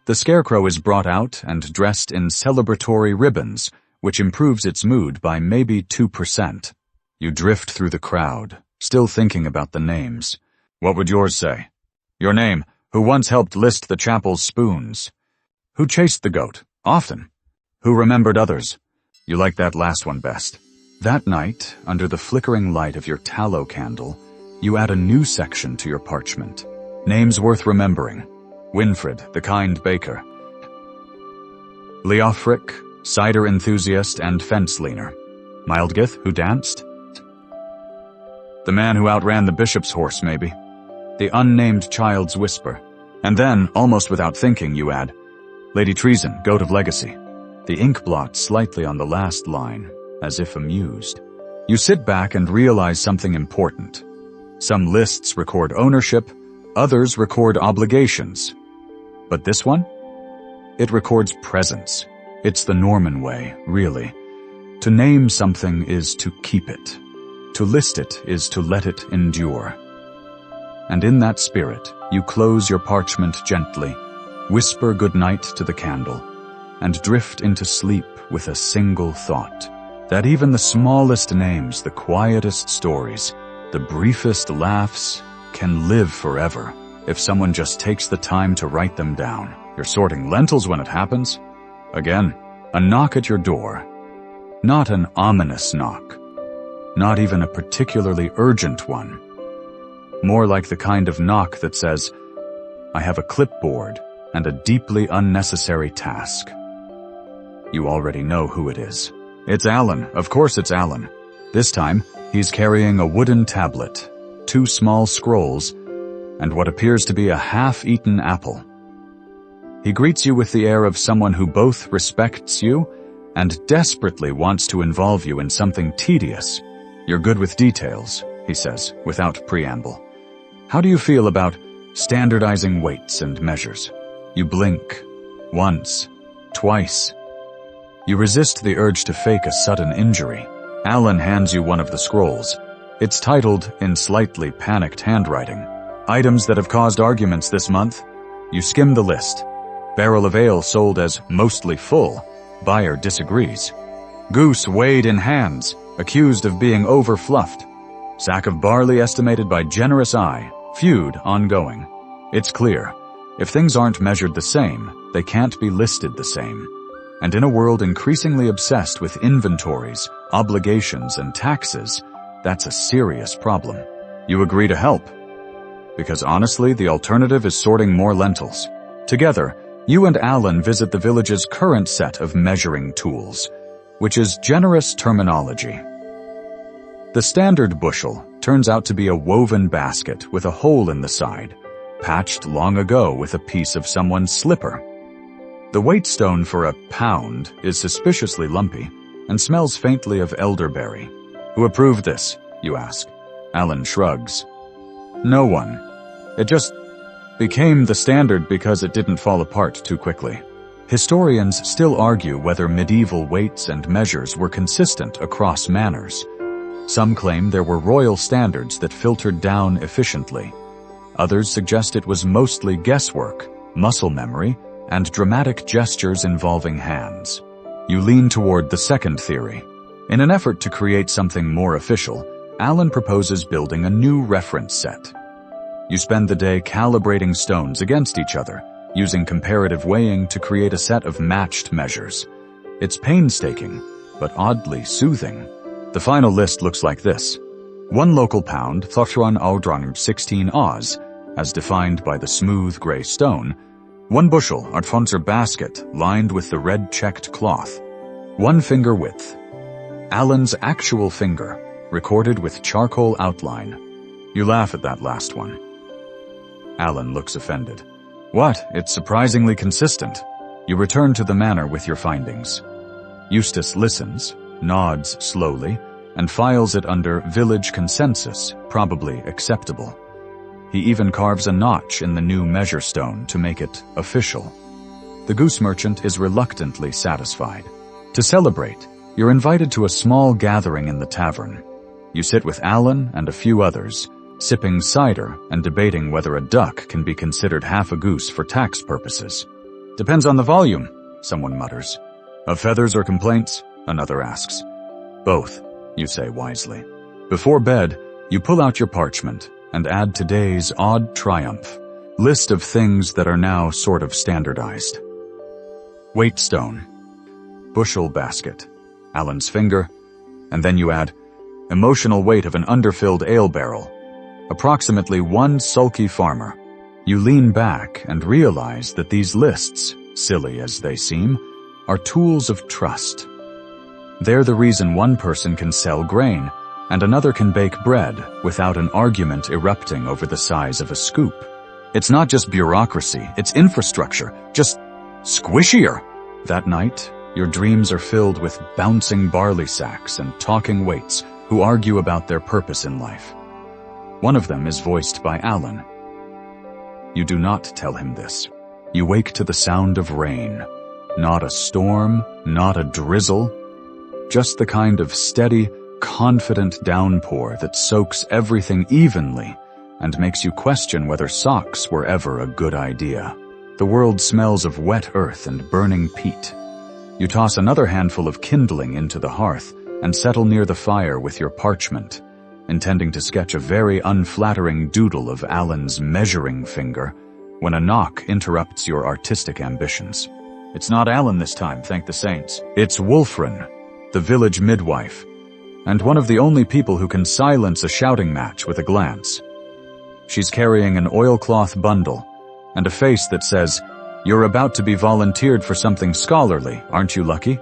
The scarecrow is brought out and dressed in celebratory ribbons, which improves its mood by maybe 2%. You drift through the crowd, still thinking about the names. What would yours say? Your name, who once helped list the chapel's spoons. Who chased the goat, often. Who remembered others. You like that last one best. That night, under the flickering light of your tallow candle, you add a new section to your parchment. Names worth remembering. Winfred, the kind baker. Leofric, cider enthusiast and fence leaner. Mildgith, who danced. The man who outran the bishop's horse, maybe. The unnamed child's whisper. And then, almost without thinking, you add, Lady Treason, goat of legacy. The ink blot slightly on the last line, as if amused. You sit back and realize something important. Some lists record ownership, others record obligations. But this one? It records presence. It's the Norman way, really. To name something is to keep it. To list it is to let it endure. And in that spirit, you close your parchment gently, whisper goodnight to the candle, and drift into sleep with a single thought, that even the smallest names, the quietest stories, the briefest laughs can live forever if someone just takes the time to write them down. You're sorting lentils when it happens. Again, a knock at your door. Not an ominous knock. Not even a particularly urgent one. More like the kind of knock that says, I have a clipboard and a deeply unnecessary task. You already know who it is. It's Alan. Of course it's Alan. This time, he's carrying a wooden tablet, 2 small scrolls, and what appears to be a half-eaten apple. He greets you with the air of someone who both respects you and desperately wants to involve you in something tedious. You're good with details, he says, without preamble. How do you feel about standardizing weights and measures? You blink. Once. Twice. You resist the urge to fake a sudden injury. Alan hands you one of the scrolls. It's titled, in slightly panicked handwriting, Items that have caused arguments this month. You skim the list. Barrel of ale sold as mostly full. Buyer disagrees. Goose weighed in hands, accused of being overfluffed. Sack of barley estimated by generous eye. Feud ongoing. It's clear. If things aren't measured the same, they can't be listed the same. And in a world increasingly obsessed with inventories, obligations, and taxes, that's a serious problem. You agree to help. Because honestly, the alternative is sorting more lentils. Together, you and Alan visit the village's current set of measuring tools, which is generous terminology. The standard bushel turns out to be a woven basket with a hole in the side, patched long ago with a piece of someone's slipper. The weight stone for a pound is suspiciously lumpy and smells faintly of elderberry. Who approved this, you ask? Alan shrugs. No one. It just became the standard because it didn't fall apart too quickly. Historians still argue whether medieval weights and measures were consistent across manors. Some claim there were royal standards that filtered down efficiently. Others suggest it was mostly guesswork, muscle memory, and dramatic gestures involving hands. You lean toward the second theory. In an effort to create something more official, Alan proposes building a new reference set. You spend the day calibrating stones against each other, using comparative weighing to create a set of matched measures. It's painstaking, but oddly soothing. The final list looks like this. 1 local pound, 16 Oz, as defined by the smooth gray stone. 1 bushel, Artfonser basket, lined with the red checked cloth. 1 finger width. Alan's actual finger, recorded with charcoal outline. You laugh at that last one. Alan looks offended. What? It's surprisingly consistent. You return to the manor with your findings. Eustace listens, nods slowly, and files it under village consensus, probably acceptable. He even carves a notch in the new measure stone to make it official. The goose merchant is reluctantly satisfied. To celebrate, you're invited to a small gathering in the tavern. You sit with Alan and a few others, sipping cider and debating whether a duck can be considered half a goose for tax purposes. Depends on the volume, someone mutters. Of feathers or complaints? Another asks. Both, you say wisely. Before bed, you pull out your parchment and add today's odd triumph, list of things that are now sort of standardized. Weight stone, bushel basket, Alan's finger, and then you add emotional weight of an underfilled ale barrel, approximately 1 sulky farmer. You lean back and realize that these lists, silly as they seem, are tools of trust. They're the reason one person can sell grain and another can bake bread without an argument erupting over the size of a scoop. It's not just bureaucracy, it's infrastructure, just squishier. That night, your dreams are filled with bouncing barley sacks and talking weights who argue about their purpose in life. One of them is voiced by Alan. You do not tell him this. You wake to the sound of rain. Not a storm, not a drizzle, just the kind of steady, confident downpour that soaks everything evenly and makes you question whether socks were ever a good idea. The world smells of wet earth and burning peat. You toss another handful of kindling into the hearth and settle near the fire with your parchment, intending to sketch a very unflattering doodle of Alan's measuring finger when a knock interrupts your artistic ambitions. It's not Alan this time, thank the saints. It's Wulfrun, the village midwife, and one of the only people who can silence a shouting match with a glance. She's carrying an oilcloth bundle and a face that says, "You're about to be volunteered for something scholarly, aren't you lucky?"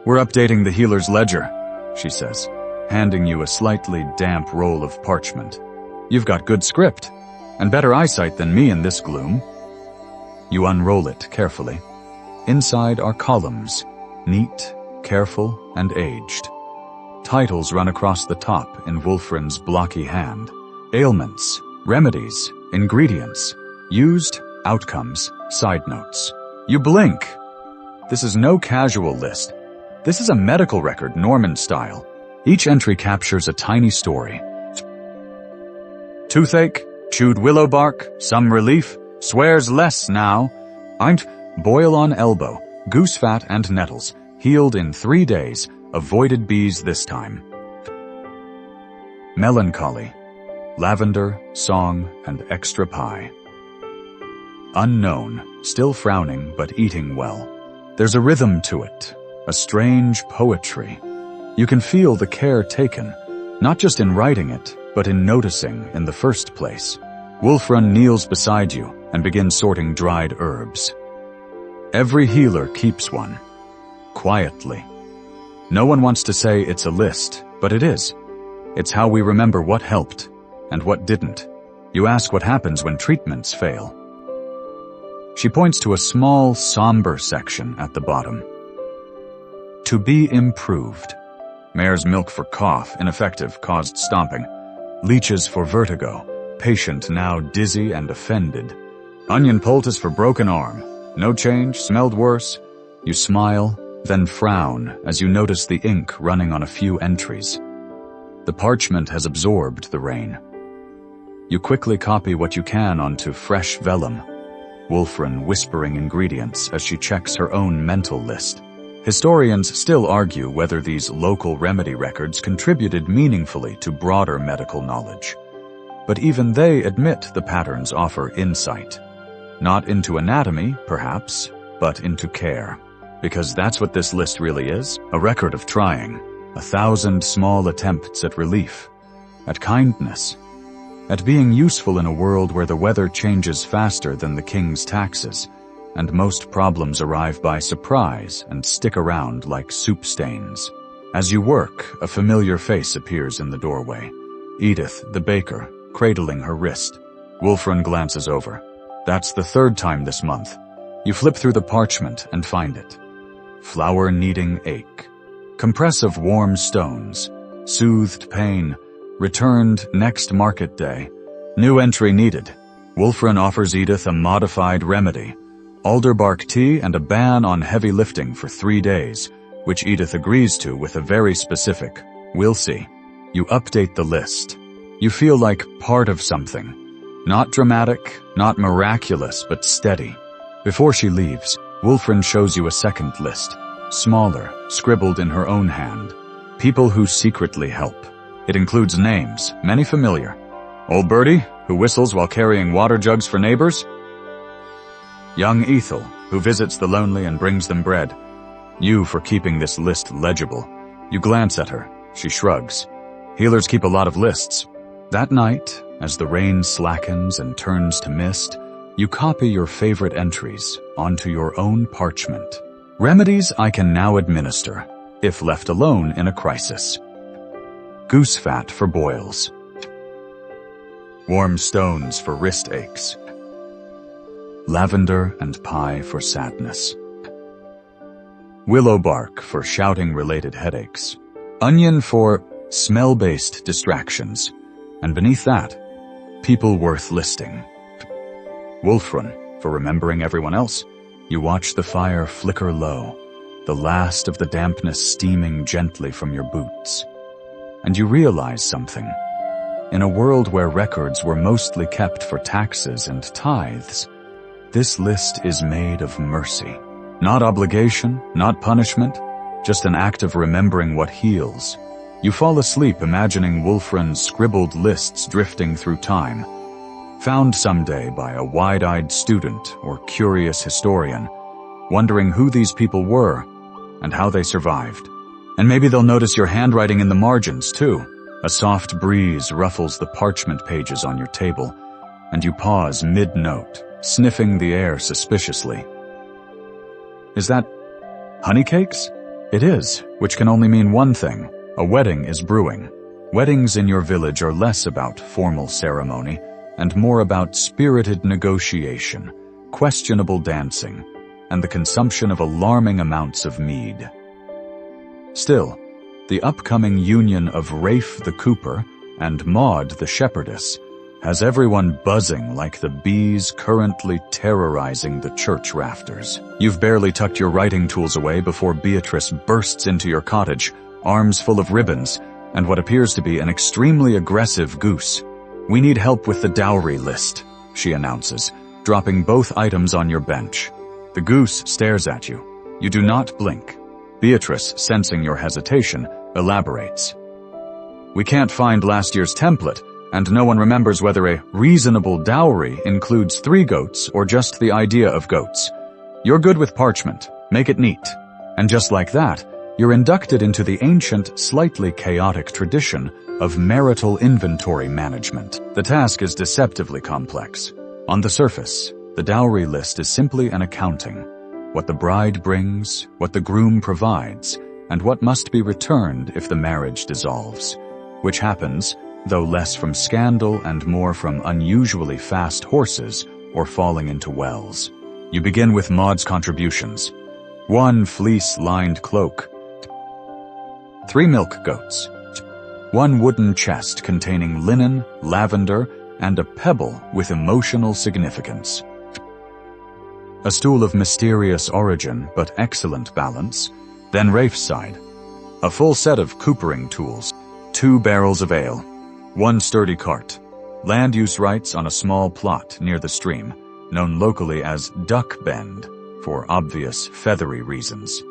"We're updating the healer's ledger," she says, handing you a slightly damp roll of parchment. "You've got good script, and better eyesight than me in this gloom." You unroll it carefully. Inside are columns, neat, careful, and aged. Titles run across the top in Wulfrun's blocky hand. Ailments, remedies, ingredients, used, outcomes, side notes. You blink. This is no casual list. This is a medical record, Norman style. Each entry captures a tiny story. Toothache, chewed willow bark, some relief, swears less now. Boil on elbow, goose fat and nettles, healed in 3 days, avoided bees this time. Melancholy, lavender, song, and extra pie. Unknown, still frowning but eating well. There's a rhythm to it, a strange poetry. You can feel the care taken, not just in writing it, but in noticing in the first place. Wulfrun kneels beside you and begins sorting dried herbs. Every healer keeps one, quietly. No one wants to say it's a list, but it is. It's how we remember what helped and what didn't. You ask what happens when treatments fail. She points to a small, somber section at the bottom. To be improved. Mare's milk for cough, ineffective, caused stomping. Leeches for vertigo, patient now dizzy and offended. Onion poultice for broken arm. No change, smelled worse. You smile, then frown as you notice the ink running on a few entries. The parchment has absorbed the rain. You quickly copy what you can onto fresh vellum, Wulfrun whispering ingredients as she checks her own mental list. Historians still argue whether these local remedy records contributed meaningfully to broader medical knowledge. But even they admit the patterns offer insight. Not into anatomy, perhaps, but into care. Because that's what this list really is, a record of trying, 1,000 small attempts at relief, at kindness, at being useful in a world where the weather changes faster than the king's taxes, and most problems arrive by surprise and stick around like soup stains. As you work, a familiar face appears in the doorway. Edith, the baker, cradling her wrist. Wulfrun glances over. That's the 3rd time this month. You flip through the parchment and find it. Flower-kneading ache. Compress of warm stones. Soothed pain. Returned next market day. New entry needed. Wulfrun offers Edith a modified remedy. Alderbark tea and a ban on heavy lifting for 3 days, which Edith agrees to with a very specific, "We'll see." You update the list. You feel like part of something. Not dramatic, not miraculous, but steady. Before she leaves, Wulfrun shows you a second list. Smaller, scribbled in her own hand. People who secretly help. It includes names, many familiar. Old Birdie, who whistles while carrying water jugs for neighbors. Young Ethel, who visits the lonely and brings them bread. You for keeping this list legible. You glance at her. She shrugs. Healers keep a lot of lists. That night, as the rain slackens and turns to mist, you copy your favorite entries onto your own parchment. Remedies I can now administer, if left alone in a crisis. Goose fat for boils. Warm stones for wrist aches. Lavender and pie for sadness. Willow bark for shouting-related headaches. Onion for smell-based distractions. And beneath that, people worth listing. Wulfrun, For remembering everyone else, you watch the fire flicker low, the last of the dampness steaming gently from your boots. And you realize something. In a world where records were mostly kept for taxes and tithes, this list is made of mercy. Not obligation, not punishment, just an act of remembering what heals. You fall asleep imagining Wulfran's scribbled lists drifting through time, found someday by a wide-eyed student or curious historian, wondering who these people were and how they survived. And maybe they'll notice your handwriting in the margins, too. A soft breeze ruffles the parchment pages on your table, and you pause mid-note, sniffing the air suspiciously. Is that honey cakes? It is, which can only mean one thing. A wedding is brewing. Weddings in your village are less about formal ceremony and more about spirited negotiation, questionable dancing, and the consumption of alarming amounts of mead. Still, the upcoming union of Rafe the Cooper and Maud the Shepherdess has everyone buzzing like the bees currently terrorizing the church rafters. You've barely tucked your writing tools away before Beatrice bursts into your cottage, arms full of ribbons, and what appears to be an extremely aggressive goose. "We need help with the dowry list," she announces, dropping both items on your bench. The goose stares at you. You do not blink. Beatrice, sensing your hesitation, elaborates. "We can't find last year's template, and no one remembers whether a reasonable dowry includes 3 goats or just the idea of goats. You're good with parchment. Make it neat." And just like that, you're inducted into the ancient, slightly chaotic tradition of marital inventory management. The task is deceptively complex. On the surface, the dowry list is simply an accounting. What the bride brings, what the groom provides, and what must be returned if the marriage dissolves. Which happens, though less from scandal and more from unusually fast horses or falling into wells. You begin with Maud's contributions. 1 fleece-lined cloak, 3 milk goats, 1 wooden chest containing linen, lavender, and a pebble with emotional significance. A stool of mysterious origin but excellent balance. Then Rafe's side. A full set of coopering tools, 2 barrels of ale, 1 sturdy cart, land use rights on a small plot near the stream, known locally as Duck Bend, for obvious feathery reasons.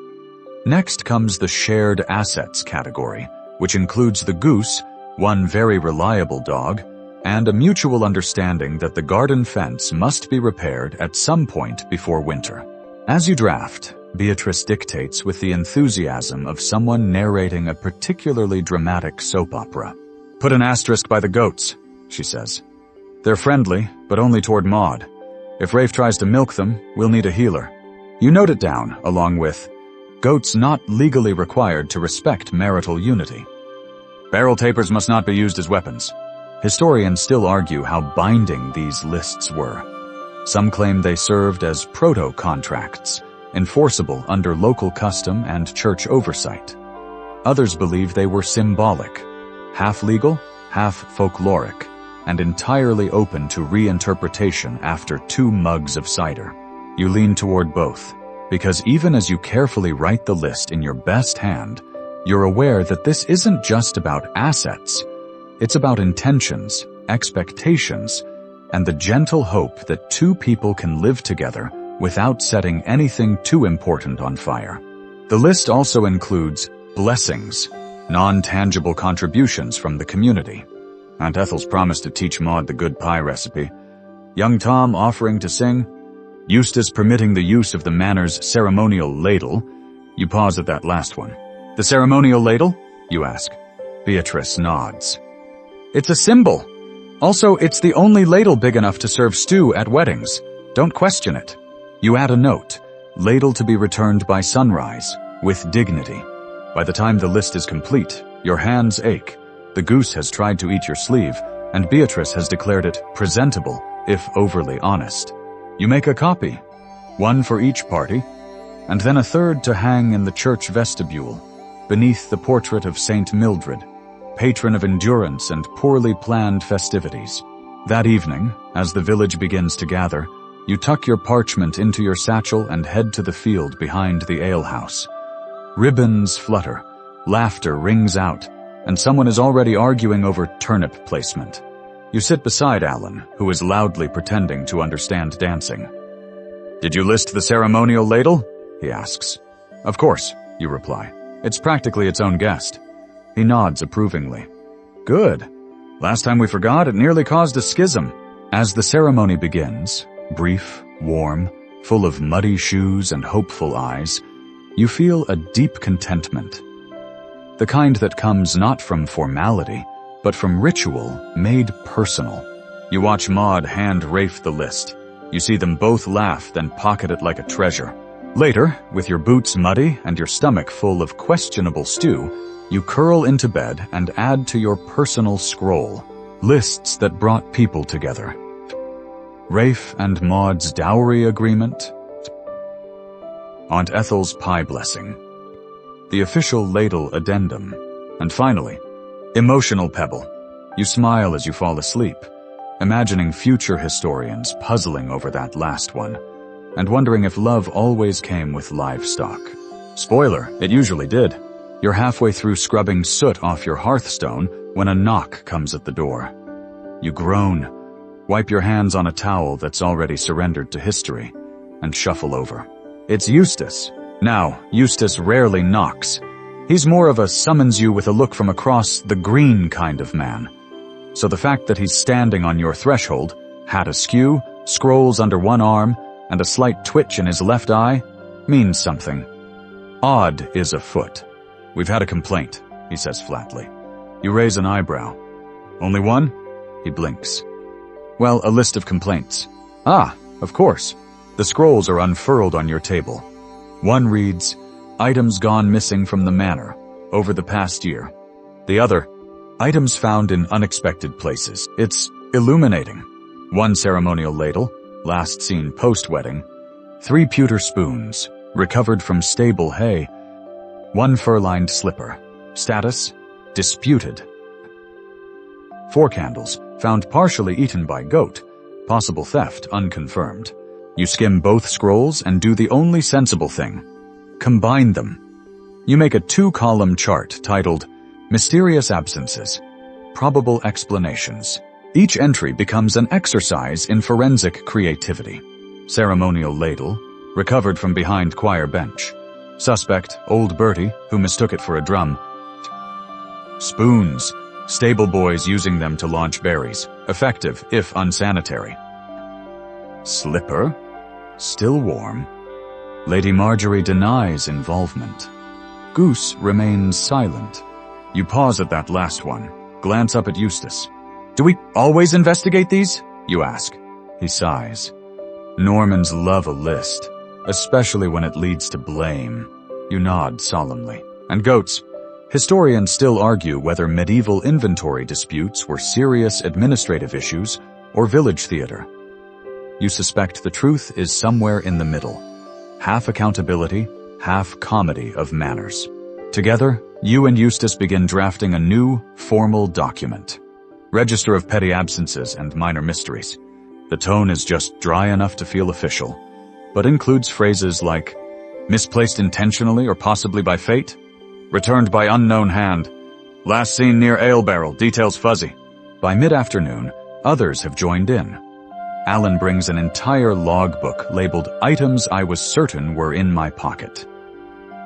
Next comes the shared assets category, which includes the goose, 1 very reliable dog, and a mutual understanding that the garden fence must be repaired at some point before winter. As you draft, Beatrice dictates with the enthusiasm of someone narrating a particularly dramatic soap opera. "Put an asterisk by the goats," she says. "They're friendly, but only toward Maud. If Rafe tries to milk them, we'll need a healer." You note it down, along with, "Goats not legally required to respect marital unity." Barrel tapers must not be used as weapons. Historians still argue how binding these lists were. Some claim they served as proto-contracts, enforceable under local custom and church oversight. Others believe they were symbolic, half legal, half folkloric, and entirely open to reinterpretation after 2 mugs of cider. You lean toward both, because even as you carefully write the list in your best hand, you're aware that this isn't just about assets. It's about intentions, expectations, and the gentle hope that 2 people can live together without setting anything too important on fire. The list also includes blessings, non-tangible contributions from the community. Aunt Ethel's promised to teach Maud the good pie recipe. Young Tom offering to sing. Eustace permitting the use of the manor's ceremonial ladle. You pause at that last one. "The ceremonial ladle?" you ask. Beatrice nods. "It's a symbol. Also, it's the only ladle big enough to serve stew at weddings. Don't question it." You add a note, "Ladle to be returned by sunrise, with dignity." By the time the list is complete, your hands ache. The goose has tried to eat your sleeve, and Beatrice has declared it presentable, if overly honest. You make a copy, 1 for each party, and then a 3rd to hang in the church vestibule, beneath the portrait of Saint Mildred, patron of endurance and poorly planned festivities. That evening, as the village begins to gather, You tuck your parchment into your satchel and head to the field behind the alehouse. Ribbons flutter, laughter rings out, and someone is already arguing over turnip placement. You sit beside Alan, who is loudly pretending to understand dancing. "Did you list the ceremonial ladle?" he asks. "Of course," you reply. "It's practically its own guest." He nods approvingly. "Good. Last time we forgot, it nearly caused a schism." As the ceremony begins, brief, warm, full of muddy shoes and hopeful eyes, you feel a deep contentment. The kind that comes not from formality, but from ritual made personal. You watch Maud hand Rafe the list. You see them both laugh, then pocket it like a treasure. Later, with your boots muddy and your stomach full of questionable stew, you curl into bed and add to your personal scroll lists that brought people together. Rafe and Maud's dowry agreement, Aunt Ethel's pie blessing, the official ladle addendum, and finally, emotional pebble. You smile as you fall asleep, imagining future historians puzzling over that last one, and wondering if love always came with livestock. Spoiler, it usually did. You're halfway through scrubbing soot off your hearthstone when a knock comes at the door. You groan, wipe your hands on a towel that's already surrendered to history, and shuffle over. It's Eustace. Now, Eustace rarely knocks. He's more of a summons you with a look from across the green kind of man. So the fact that he's standing on your threshold, hat askew, scrolls under one arm, and a slight twitch in his left eye, means something. Odd is afoot. "We've had a complaint," he says flatly. You raise an eyebrow. "Only one?" He blinks. "Well, a list of complaints." "Ah, of course." The scrolls are unfurled on your table. One reads, "Items gone missing from the manor over the past year." The other, "Items found in unexpected places." It's illuminating. One ceremonial ladle, last seen post-wedding. 3 pewter spoons, recovered from stable hay. 1 fur-lined slipper. Status, disputed. 4 candles, found partially eaten by goat. Possible theft, unconfirmed. You skim both scrolls and do the only sensible thing. Combine them. You make a 2-column chart titled, Mysterious Absences, Probable Explanations. Each entry becomes an exercise in forensic creativity. Ceremonial ladle, recovered from behind choir bench. Suspect, old Bertie, who mistook it for a drum. Spoons, stable boys using them to launch berries, effective if unsanitary. Slipper, still warm. Lady Marjorie denies involvement. Goose remains silent. You pause at that last one, glance up at Eustace. "Do we always investigate these?" you ask. He sighs. Normans love a list, especially when it leads to blame. You nod solemnly. And goats. Historians still argue whether medieval inventory disputes were serious administrative issues or village theater. You suspect the truth is somewhere in the middle. Half accountability, half comedy of manners. Together, you and Eustace begin drafting a new, formal document. Register of Petty Absences and Minor Mysteries. The tone is just dry enough to feel official, but includes phrases like, misplaced intentionally or possibly by fate, returned by unknown hand, last seen near ale barrel, details fuzzy. By mid-afternoon, others have joined in. Alan brings an entire logbook labeled Items I Was Certain Were in My Pocket.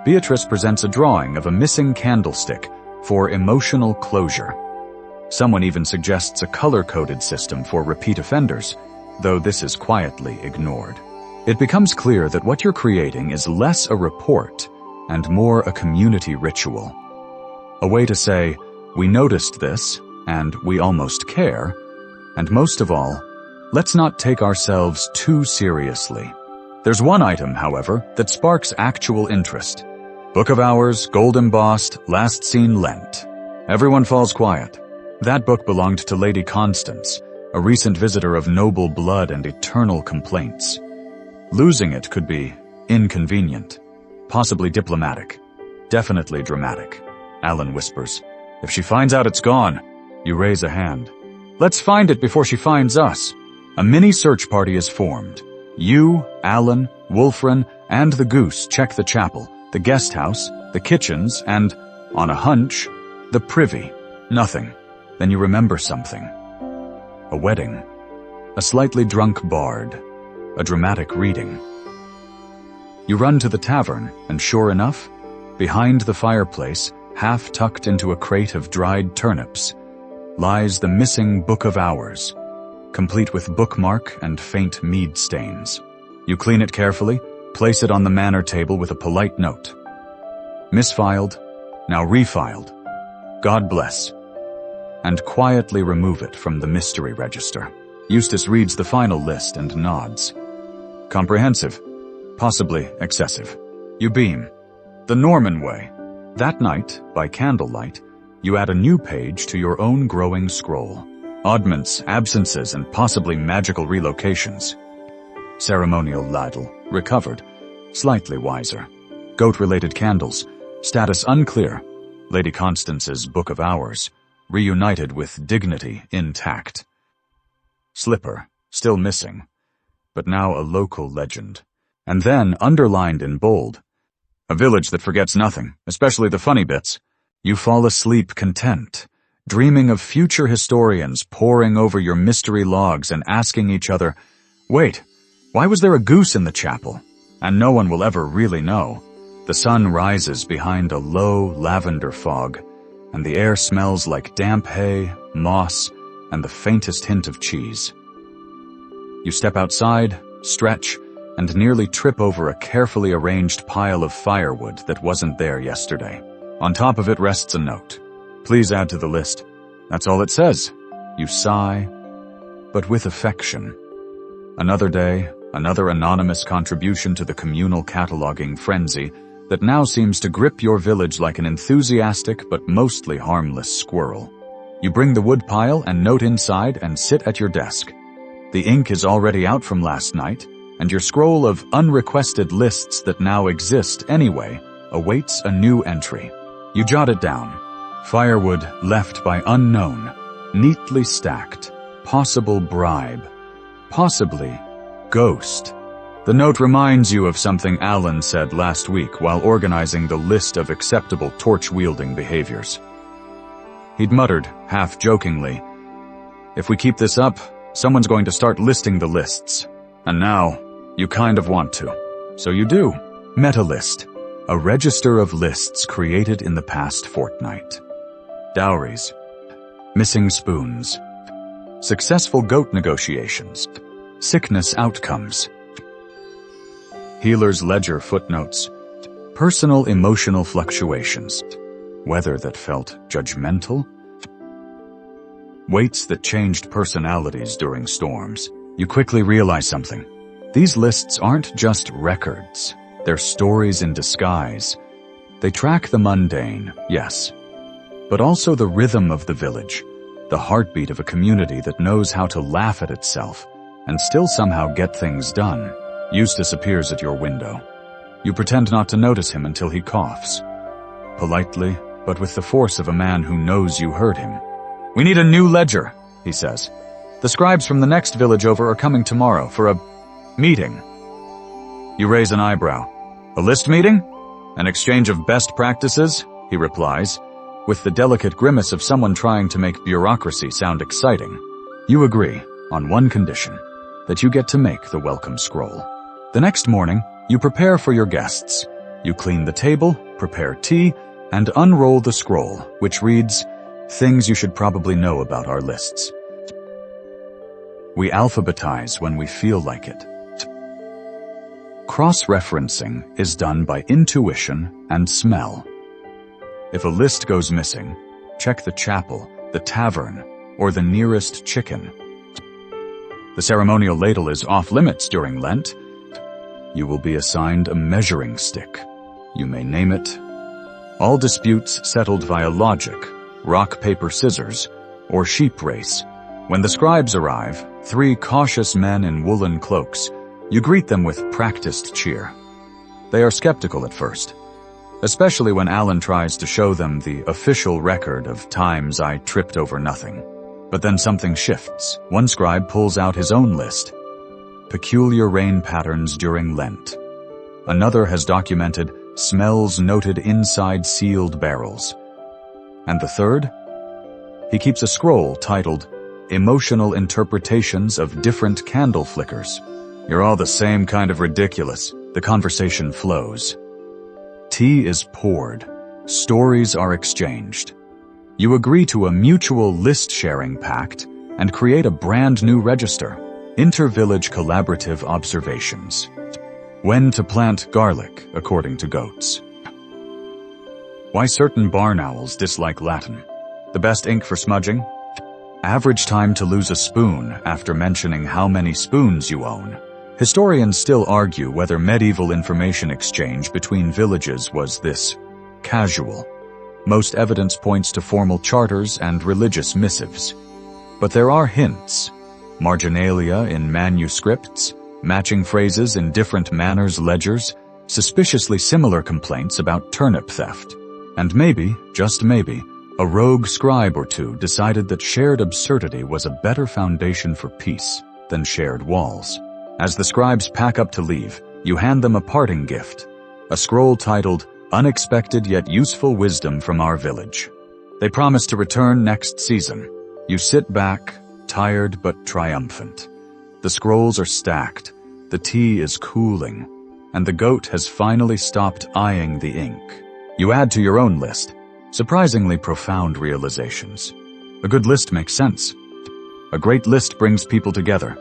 Beatrice presents a drawing of a missing candlestick for emotional closure. Someone even suggests a color-coded system for repeat offenders, though this is quietly ignored. It becomes clear that what you're creating is less a report and more a community ritual. A way to say, we noticed this, and we almost care, and most of all, let's not take ourselves too seriously. There's one item, however, that sparks actual interest. Book of Hours, gold embossed, last seen Lent. Everyone falls quiet. That book belonged to Lady Constance, a recent visitor of noble blood and eternal complaints. Losing it could be inconvenient, possibly diplomatic, definitely dramatic. Alan whispers, "If she finds out it's gone," you raise a hand. "Let's find it before she finds us." A mini search party is formed. You, Alan, Wolfran, and the goose check the chapel, the guest house, the kitchens, and, on a hunch, the privy. Nothing. Then you remember something. A wedding. A slightly drunk bard. A dramatic reading. You run to the tavern, and sure enough, behind the fireplace, half tucked into a crate of dried turnips, lies the missing Book of Hours, complete with bookmark and faint mead stains. You clean it carefully, place it on the manor table with a polite note. Misfiled, now refiled. God bless. And quietly remove it from the mystery register. Eustace reads the final list and nods. Comprehensive, possibly excessive. You beam. The Norman way. That night, by candlelight, you add a new page to your own growing scroll. Oddments, absences, and possibly magical relocations. Ceremonial ladle, recovered, slightly wiser. Goat-related candles, status unclear. Lady Constance's Book of Hours, reunited with dignity intact. Slipper, still missing, but now a local legend. And then, underlined in bold, a village that forgets nothing, especially the funny bits. You fall asleep content, dreaming of future historians poring over your mystery logs and asking each other, wait, why was there a goose in the chapel? And no one will ever really know. The sun rises behind a low lavender fog, and the air smells like damp hay, moss, and the faintest hint of cheese. You step outside, stretch, and nearly trip over a carefully arranged pile of firewood that wasn't there yesterday. On top of it rests a note. Please add to the list. That's all it says. You sigh, but with affection. Another day, another anonymous contribution to the communal cataloging frenzy that now seems to grip your village like an enthusiastic but mostly harmless squirrel. You bring the wood pile and note inside and sit at your desk. The ink is already out from last night, and your scroll of unrequested lists that now exist anyway awaits a new entry. You jot it down. Firewood left by unknown, neatly stacked, possible bribe, possibly ghost. The note reminds you of something Alan said last week while organizing the list of acceptable torch-wielding behaviors. He'd muttered, half-jokingly, if we keep this up, someone's going to start listing the lists. And now, you kind of want to. So you do. Meta-list. A register of lists created in the past fortnight. Dowries. Missing spoons. Successful goat negotiations. Sickness outcomes. Healer's ledger footnotes. Personal emotional fluctuations. Weather that felt judgmental. Weights that changed personalities during storms. You quickly realize something. These lists aren't just records. They're stories in disguise. They track the mundane, yes, but also the rhythm of the village, the heartbeat of a community that knows how to laugh at itself and still somehow get things done. Eustace appears at your window. You pretend not to notice him until he coughs. Politely, but with the force of a man who knows you heard him. We need a new ledger, he says. The scribes from the next village over are coming tomorrow for a meeting. You raise an eyebrow. A list meeting? An exchange of best practices? He replies, with the delicate grimace of someone trying to make bureaucracy sound exciting. You agree, on one condition, that you get to make the welcome scroll. The next morning, you prepare for your guests. You clean the table, prepare tea, and unroll the scroll, which reads, Things you should probably know about our lists. We alphabetize when we feel like it. Cross-referencing is done by intuition and smell. If a list goes missing, check the chapel, the tavern, or the nearest chicken. The ceremonial ladle is off-limits during Lent. You will be assigned a measuring stick. You may name it. All disputes settled via logic, rock, paper, scissors, or sheep race. When the scribes arrive, 3 cautious men in woolen cloaks, you greet them with practiced cheer. They are skeptical at first, especially when Alan tries to show them the official record of times I tripped over nothing. But then something shifts. One scribe pulls out his own list. peculiar rain patterns during Lent. Another has documented smells noted inside sealed barrels. And the third? He keeps a scroll titled Emotional Interpretations of Different Candle Flickers. You're all the same kind of ridiculous. The conversation flows. Tea is poured. Stories are exchanged. You agree to a mutual list-sharing pact and create a brand new register, Inter-Village Collaborative Observations. When to plant garlic, according to goats. Why certain barn owls dislike Latin. The best ink for smudging? Average time to lose a spoon after mentioning how many spoons you own. Historians still argue whether medieval information exchange between villages was this casual. Most evidence points to formal charters and religious missives. But there are hints. Marginalia in manuscripts, matching phrases in different manners' ledgers, suspiciously similar complaints about turnip theft. And maybe, just maybe, a rogue scribe or two decided that shared absurdity was a better foundation for peace than shared walls. As the scribes pack up to leave, you hand them a parting gift, a scroll titled Unexpected Yet Useful Wisdom from Our Village. They promise to return next season. You sit back, tired but triumphant. The scrolls are stacked, the tea is cooling, and the goat has finally stopped eyeing the ink. You add to your own list. Surprisingly profound realizations. A good list makes sense. A great list brings people together.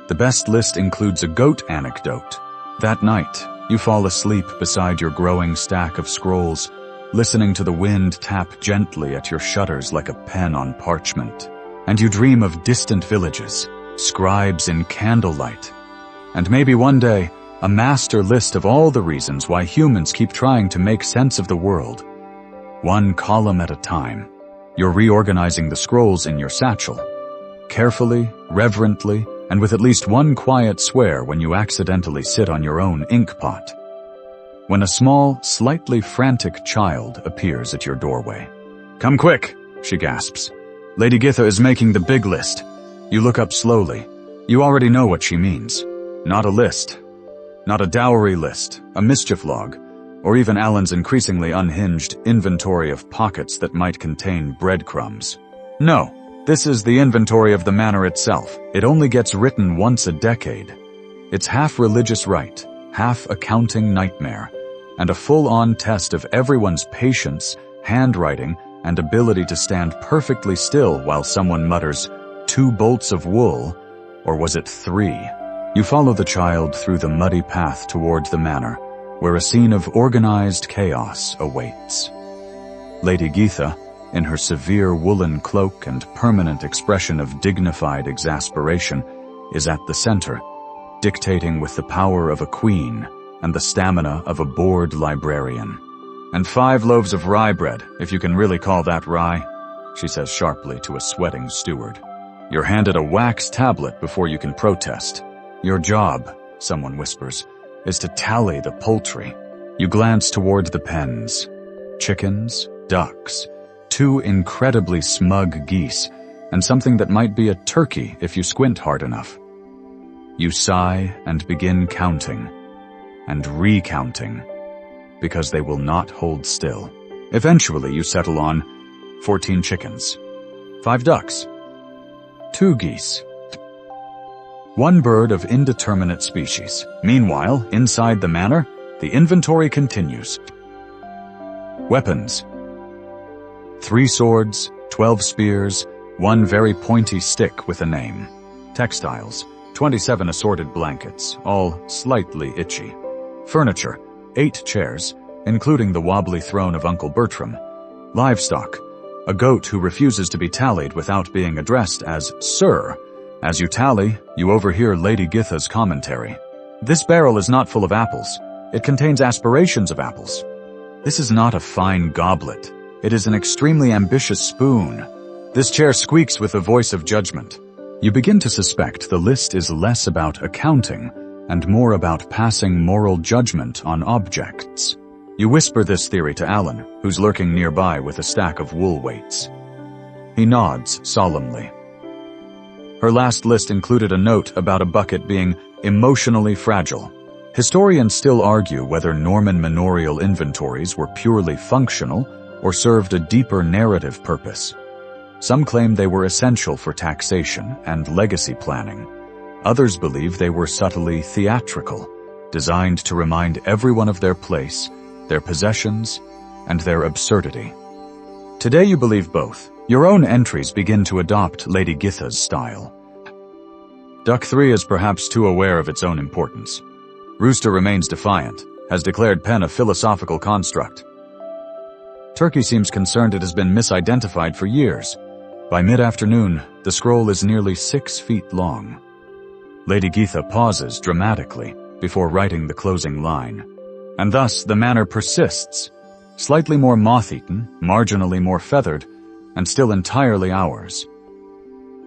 The best list includes a goat anecdote. That night, you fall asleep beside your growing stack of scrolls, listening to the wind tap gently at your shutters like a pen on parchment. And you dream of distant villages, scribes in candlelight. And maybe one day, a master list of all the reasons why humans keep trying to make sense of the world. One column at a time. You're reorganizing the scrolls in your satchel. Carefully, reverently, and with at least one quiet swear when you accidentally sit on your own ink pot. When a small, slightly frantic child appears at your doorway. "Come quick," she gasps. "Lady Githa is making the big list." You look up slowly. You already know what she means. Not a list. Not a dowry list, a mischief log, or even Alan's increasingly unhinged inventory of pockets that might contain breadcrumbs. No, this is the inventory of the manor itself. It only gets written once a decade. It's half religious rite, half accounting nightmare, and a full-on test of everyone's patience, handwriting, and ability to stand perfectly still while someone mutters, 2 bolts of wool, or was it 3? You follow the child through the muddy path towards the manor, where a scene of organized chaos awaits. Lady Githa, in her severe woolen cloak and permanent expression of dignified exasperation, is at the center, dictating with the power of a queen and the stamina of a bored librarian. "And 5 loaves of rye bread, if you can really call that rye," she says sharply to a sweating steward. You're handed a wax tablet before you can protest. "Your job," someone whispers, "is to tally the poultry." You glance toward the pens. Chickens, ducks, 2 incredibly smug geese, and something that might be a turkey if you squint hard enough. You sigh and begin counting, and recounting, because they will not hold still. Eventually you settle on 14 chickens, 5 ducks, 2 geese, 1 bird of indeterminate species. Meanwhile, inside the manor, the inventory continues. Weapons. 3 swords, 12 spears, 1 very pointy stick with a name. Textiles. 27 assorted blankets, all slightly itchy. Furniture. 8 chairs, including the wobbly throne of Uncle Bertram. Livestock. A goat who refuses to be tallied without being addressed as Sir. As you tally, you overhear Lady Githa's commentary. "This barrel is not full of apples. It contains aspirations of apples. This is not a fine goblet. It is an extremely ambitious spoon. This chair squeaks with the voice of judgment." You begin to suspect the list is less about accounting and more about passing moral judgment on objects. You whisper this theory to Alan, who's lurking nearby with a stack of wool weights. He nods solemnly. Her last list included a note about a bucket being emotionally fragile. Historians still argue whether Norman manorial inventories were purely functional or served a deeper narrative purpose. Some claim they were essential for taxation and legacy planning. Others believe they were subtly theatrical, designed to remind everyone of their place, their possessions, and their absurdity. Today you believe both. Your own entries begin to adopt Lady Githa's style. Duck 3 is perhaps too aware of its own importance. Rooster remains defiant, has declared pen a philosophical construct. Turkey seems concerned it has been misidentified for years. By mid-afternoon, the scroll is nearly 6 feet long. Lady Githa pauses dramatically before writing the closing line. And thus the manner persists, slightly more moth-eaten, marginally more feathered, and still entirely ours.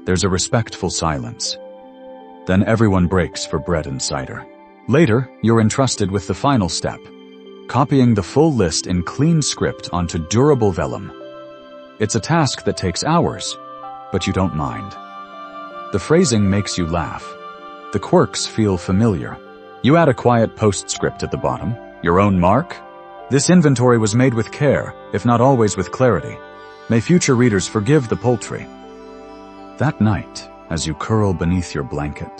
There's a respectful silence. Then everyone breaks for bread and cider. Later, you're entrusted with the final step, copying the full list in clean script onto durable vellum. It's a task that takes hours, but you don't mind. The phrasing makes you laugh. The quirks feel familiar. You add a quiet postscript at the bottom, your own mark. This inventory was made with care, if not always with clarity. May future readers forgive the poultry. That night, as you curl beneath your blanket,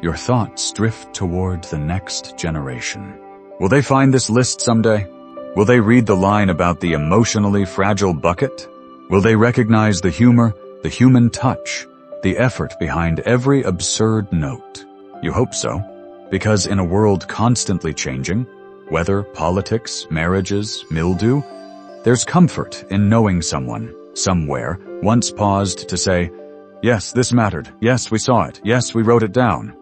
your thoughts drift toward the next generation. Will they find this list someday? Will they read the line about the emotionally fragile bucket? Will they recognize the humor, the human touch, the effort behind every absurd note? You hope so, because in a world constantly changing, weather, politics, marriages, mildew, there's comfort in knowing someone, somewhere, once paused to say, yes, this mattered, yes, we saw it, yes, we wrote it down.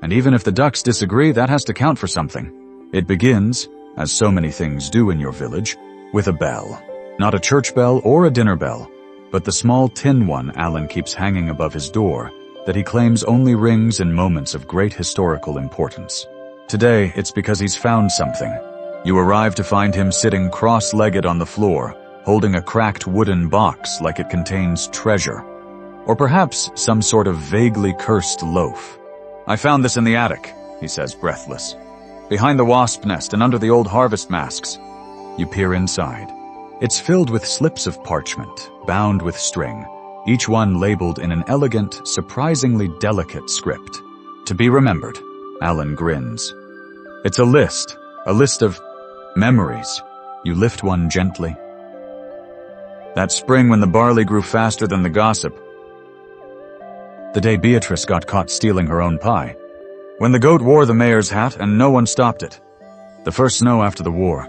And even if the ducks disagree, that has to count for something. It begins, as so many things do in your village, with a bell. Not a church bell or a dinner bell, but the small tin one Alan keeps hanging above his door that he claims only rings in moments of great historical importance. Today, it's because he's found something. You arrive to find him sitting cross-legged on the floor, holding a cracked wooden box like it contains treasure. Or perhaps some sort of vaguely cursed loaf. I found this in the attic, he says, breathless. Behind the wasp nest and under the old harvest masks. You peer inside. It's filled with slips of parchment, bound with string, each one labeled in an elegant, surprisingly delicate script. To be remembered. Alan grins. It's a list of memories. You lift one gently. That spring when the barley grew faster than the gossip. The day Beatrice got caught stealing her own pie. When the goat wore the mayor's hat and no one stopped it. The first snow after the war.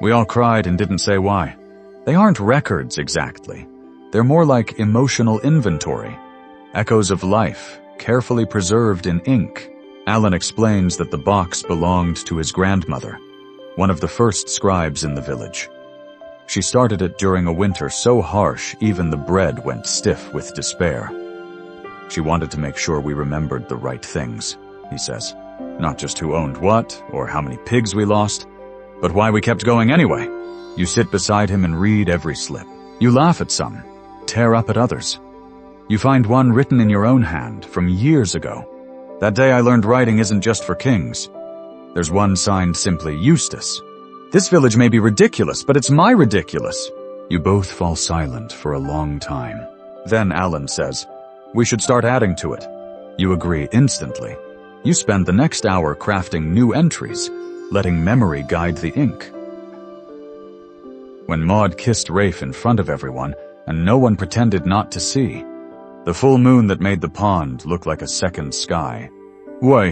We all cried and didn't say why. They aren't records exactly. They're more like emotional inventory. Echoes of life, carefully preserved in ink. Alan explains that the box belonged to his grandmother, one of the first scribes in the village. She started it during a winter so harsh even the bread went stiff with despair. She wanted to make sure we remembered the right things, he says. Not just who owned what, or how many pigs we lost, but why we kept going anyway. You sit beside him and read every slip. You laugh at some, tear up at others. You find one written in your own hand from years ago. That day I learned writing isn't just for kings. There's one signed simply Eustace. This village may be ridiculous, but it's my ridiculous. You both fall silent for a long time. Then Alan says, we should start adding to it. You agree instantly. You spend the next hour crafting new entries, letting memory guide the ink. When Maud kissed Rafe in front of everyone, and no one pretended not to see, the full moon that made the pond look like a second sky. Why,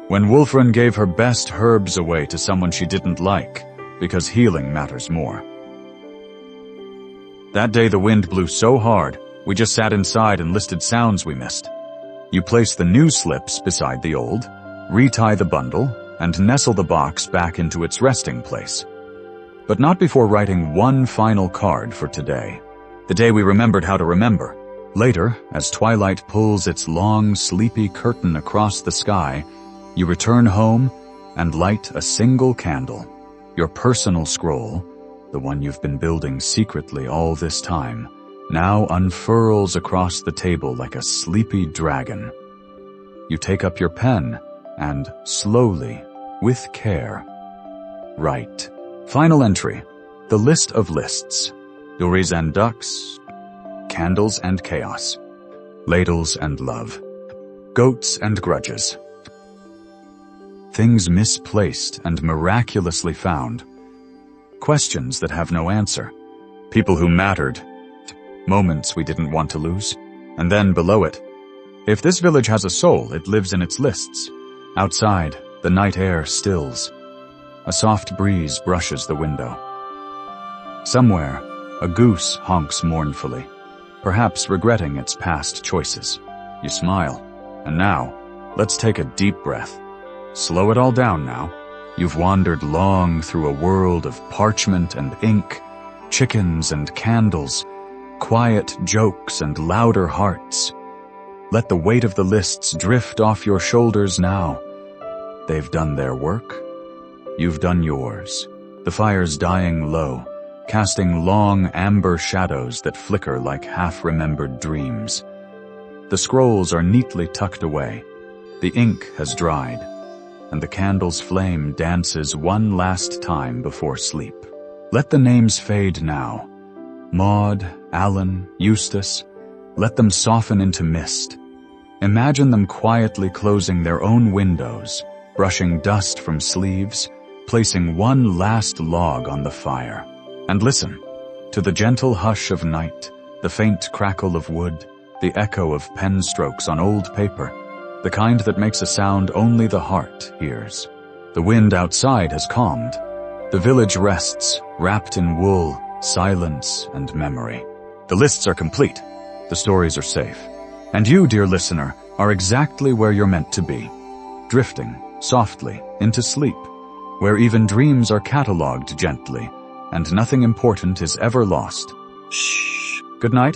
when Wulfrun gave her best herbs away to someone she didn't like, because healing matters more. That day the wind blew so hard, we just sat inside and listed sounds we missed. You place the new slips beside the old, retie the bundle, and nestle the box back into its resting place. But not before writing one final card for today. The day we remembered how to remember. Later, as twilight pulls its long, sleepy curtain across the sky, you return home and light a single candle. Your personal scroll, the one you've been building secretly all this time, now unfurls across the table like a sleepy dragon. You take up your pen and slowly, with care, write. Final entry. The list of lists. Dories and ducks, candles and chaos, ladles and love, goats and grudges. Things misplaced and miraculously found. Questions that have no answer. People who mattered. Moments we didn't want to lose. And then below it, if this village has a soul, it lives in its lists. Outside, the night air stills. A soft breeze brushes the window. Somewhere, a goose honks mournfully, perhaps regretting its past choices. You smile. And now, let's take a deep breath. Slow it all down now. You've wandered long through a world of parchment and ink, chickens and candles, quiet jokes and louder hearts. Let the weight of the lists drift off your shoulders now. They've done their work. You've done yours. The fire's dying low, casting long amber shadows that flicker like half-remembered dreams. The scrolls are neatly tucked away. The ink has dried, and the candle's flame dances one last time before sleep. Let the names fade now. Maud, Alan, Eustace. Let them soften into mist. Imagine them quietly closing their own windows, brushing dust from sleeves, placing one last log on the fire. And listen to the gentle hush of night, the faint crackle of wood, the echo of pen strokes on old paper, the kind that makes a sound only the heart hears. The wind outside has calmed. The village rests, wrapped in wool, silence, and memory. The lists are complete. The stories are safe. And you, dear listener, are exactly where you're meant to be, drifting softly into sleep, where even dreams are catalogued gently, and nothing important is ever lost. Shh. Good night.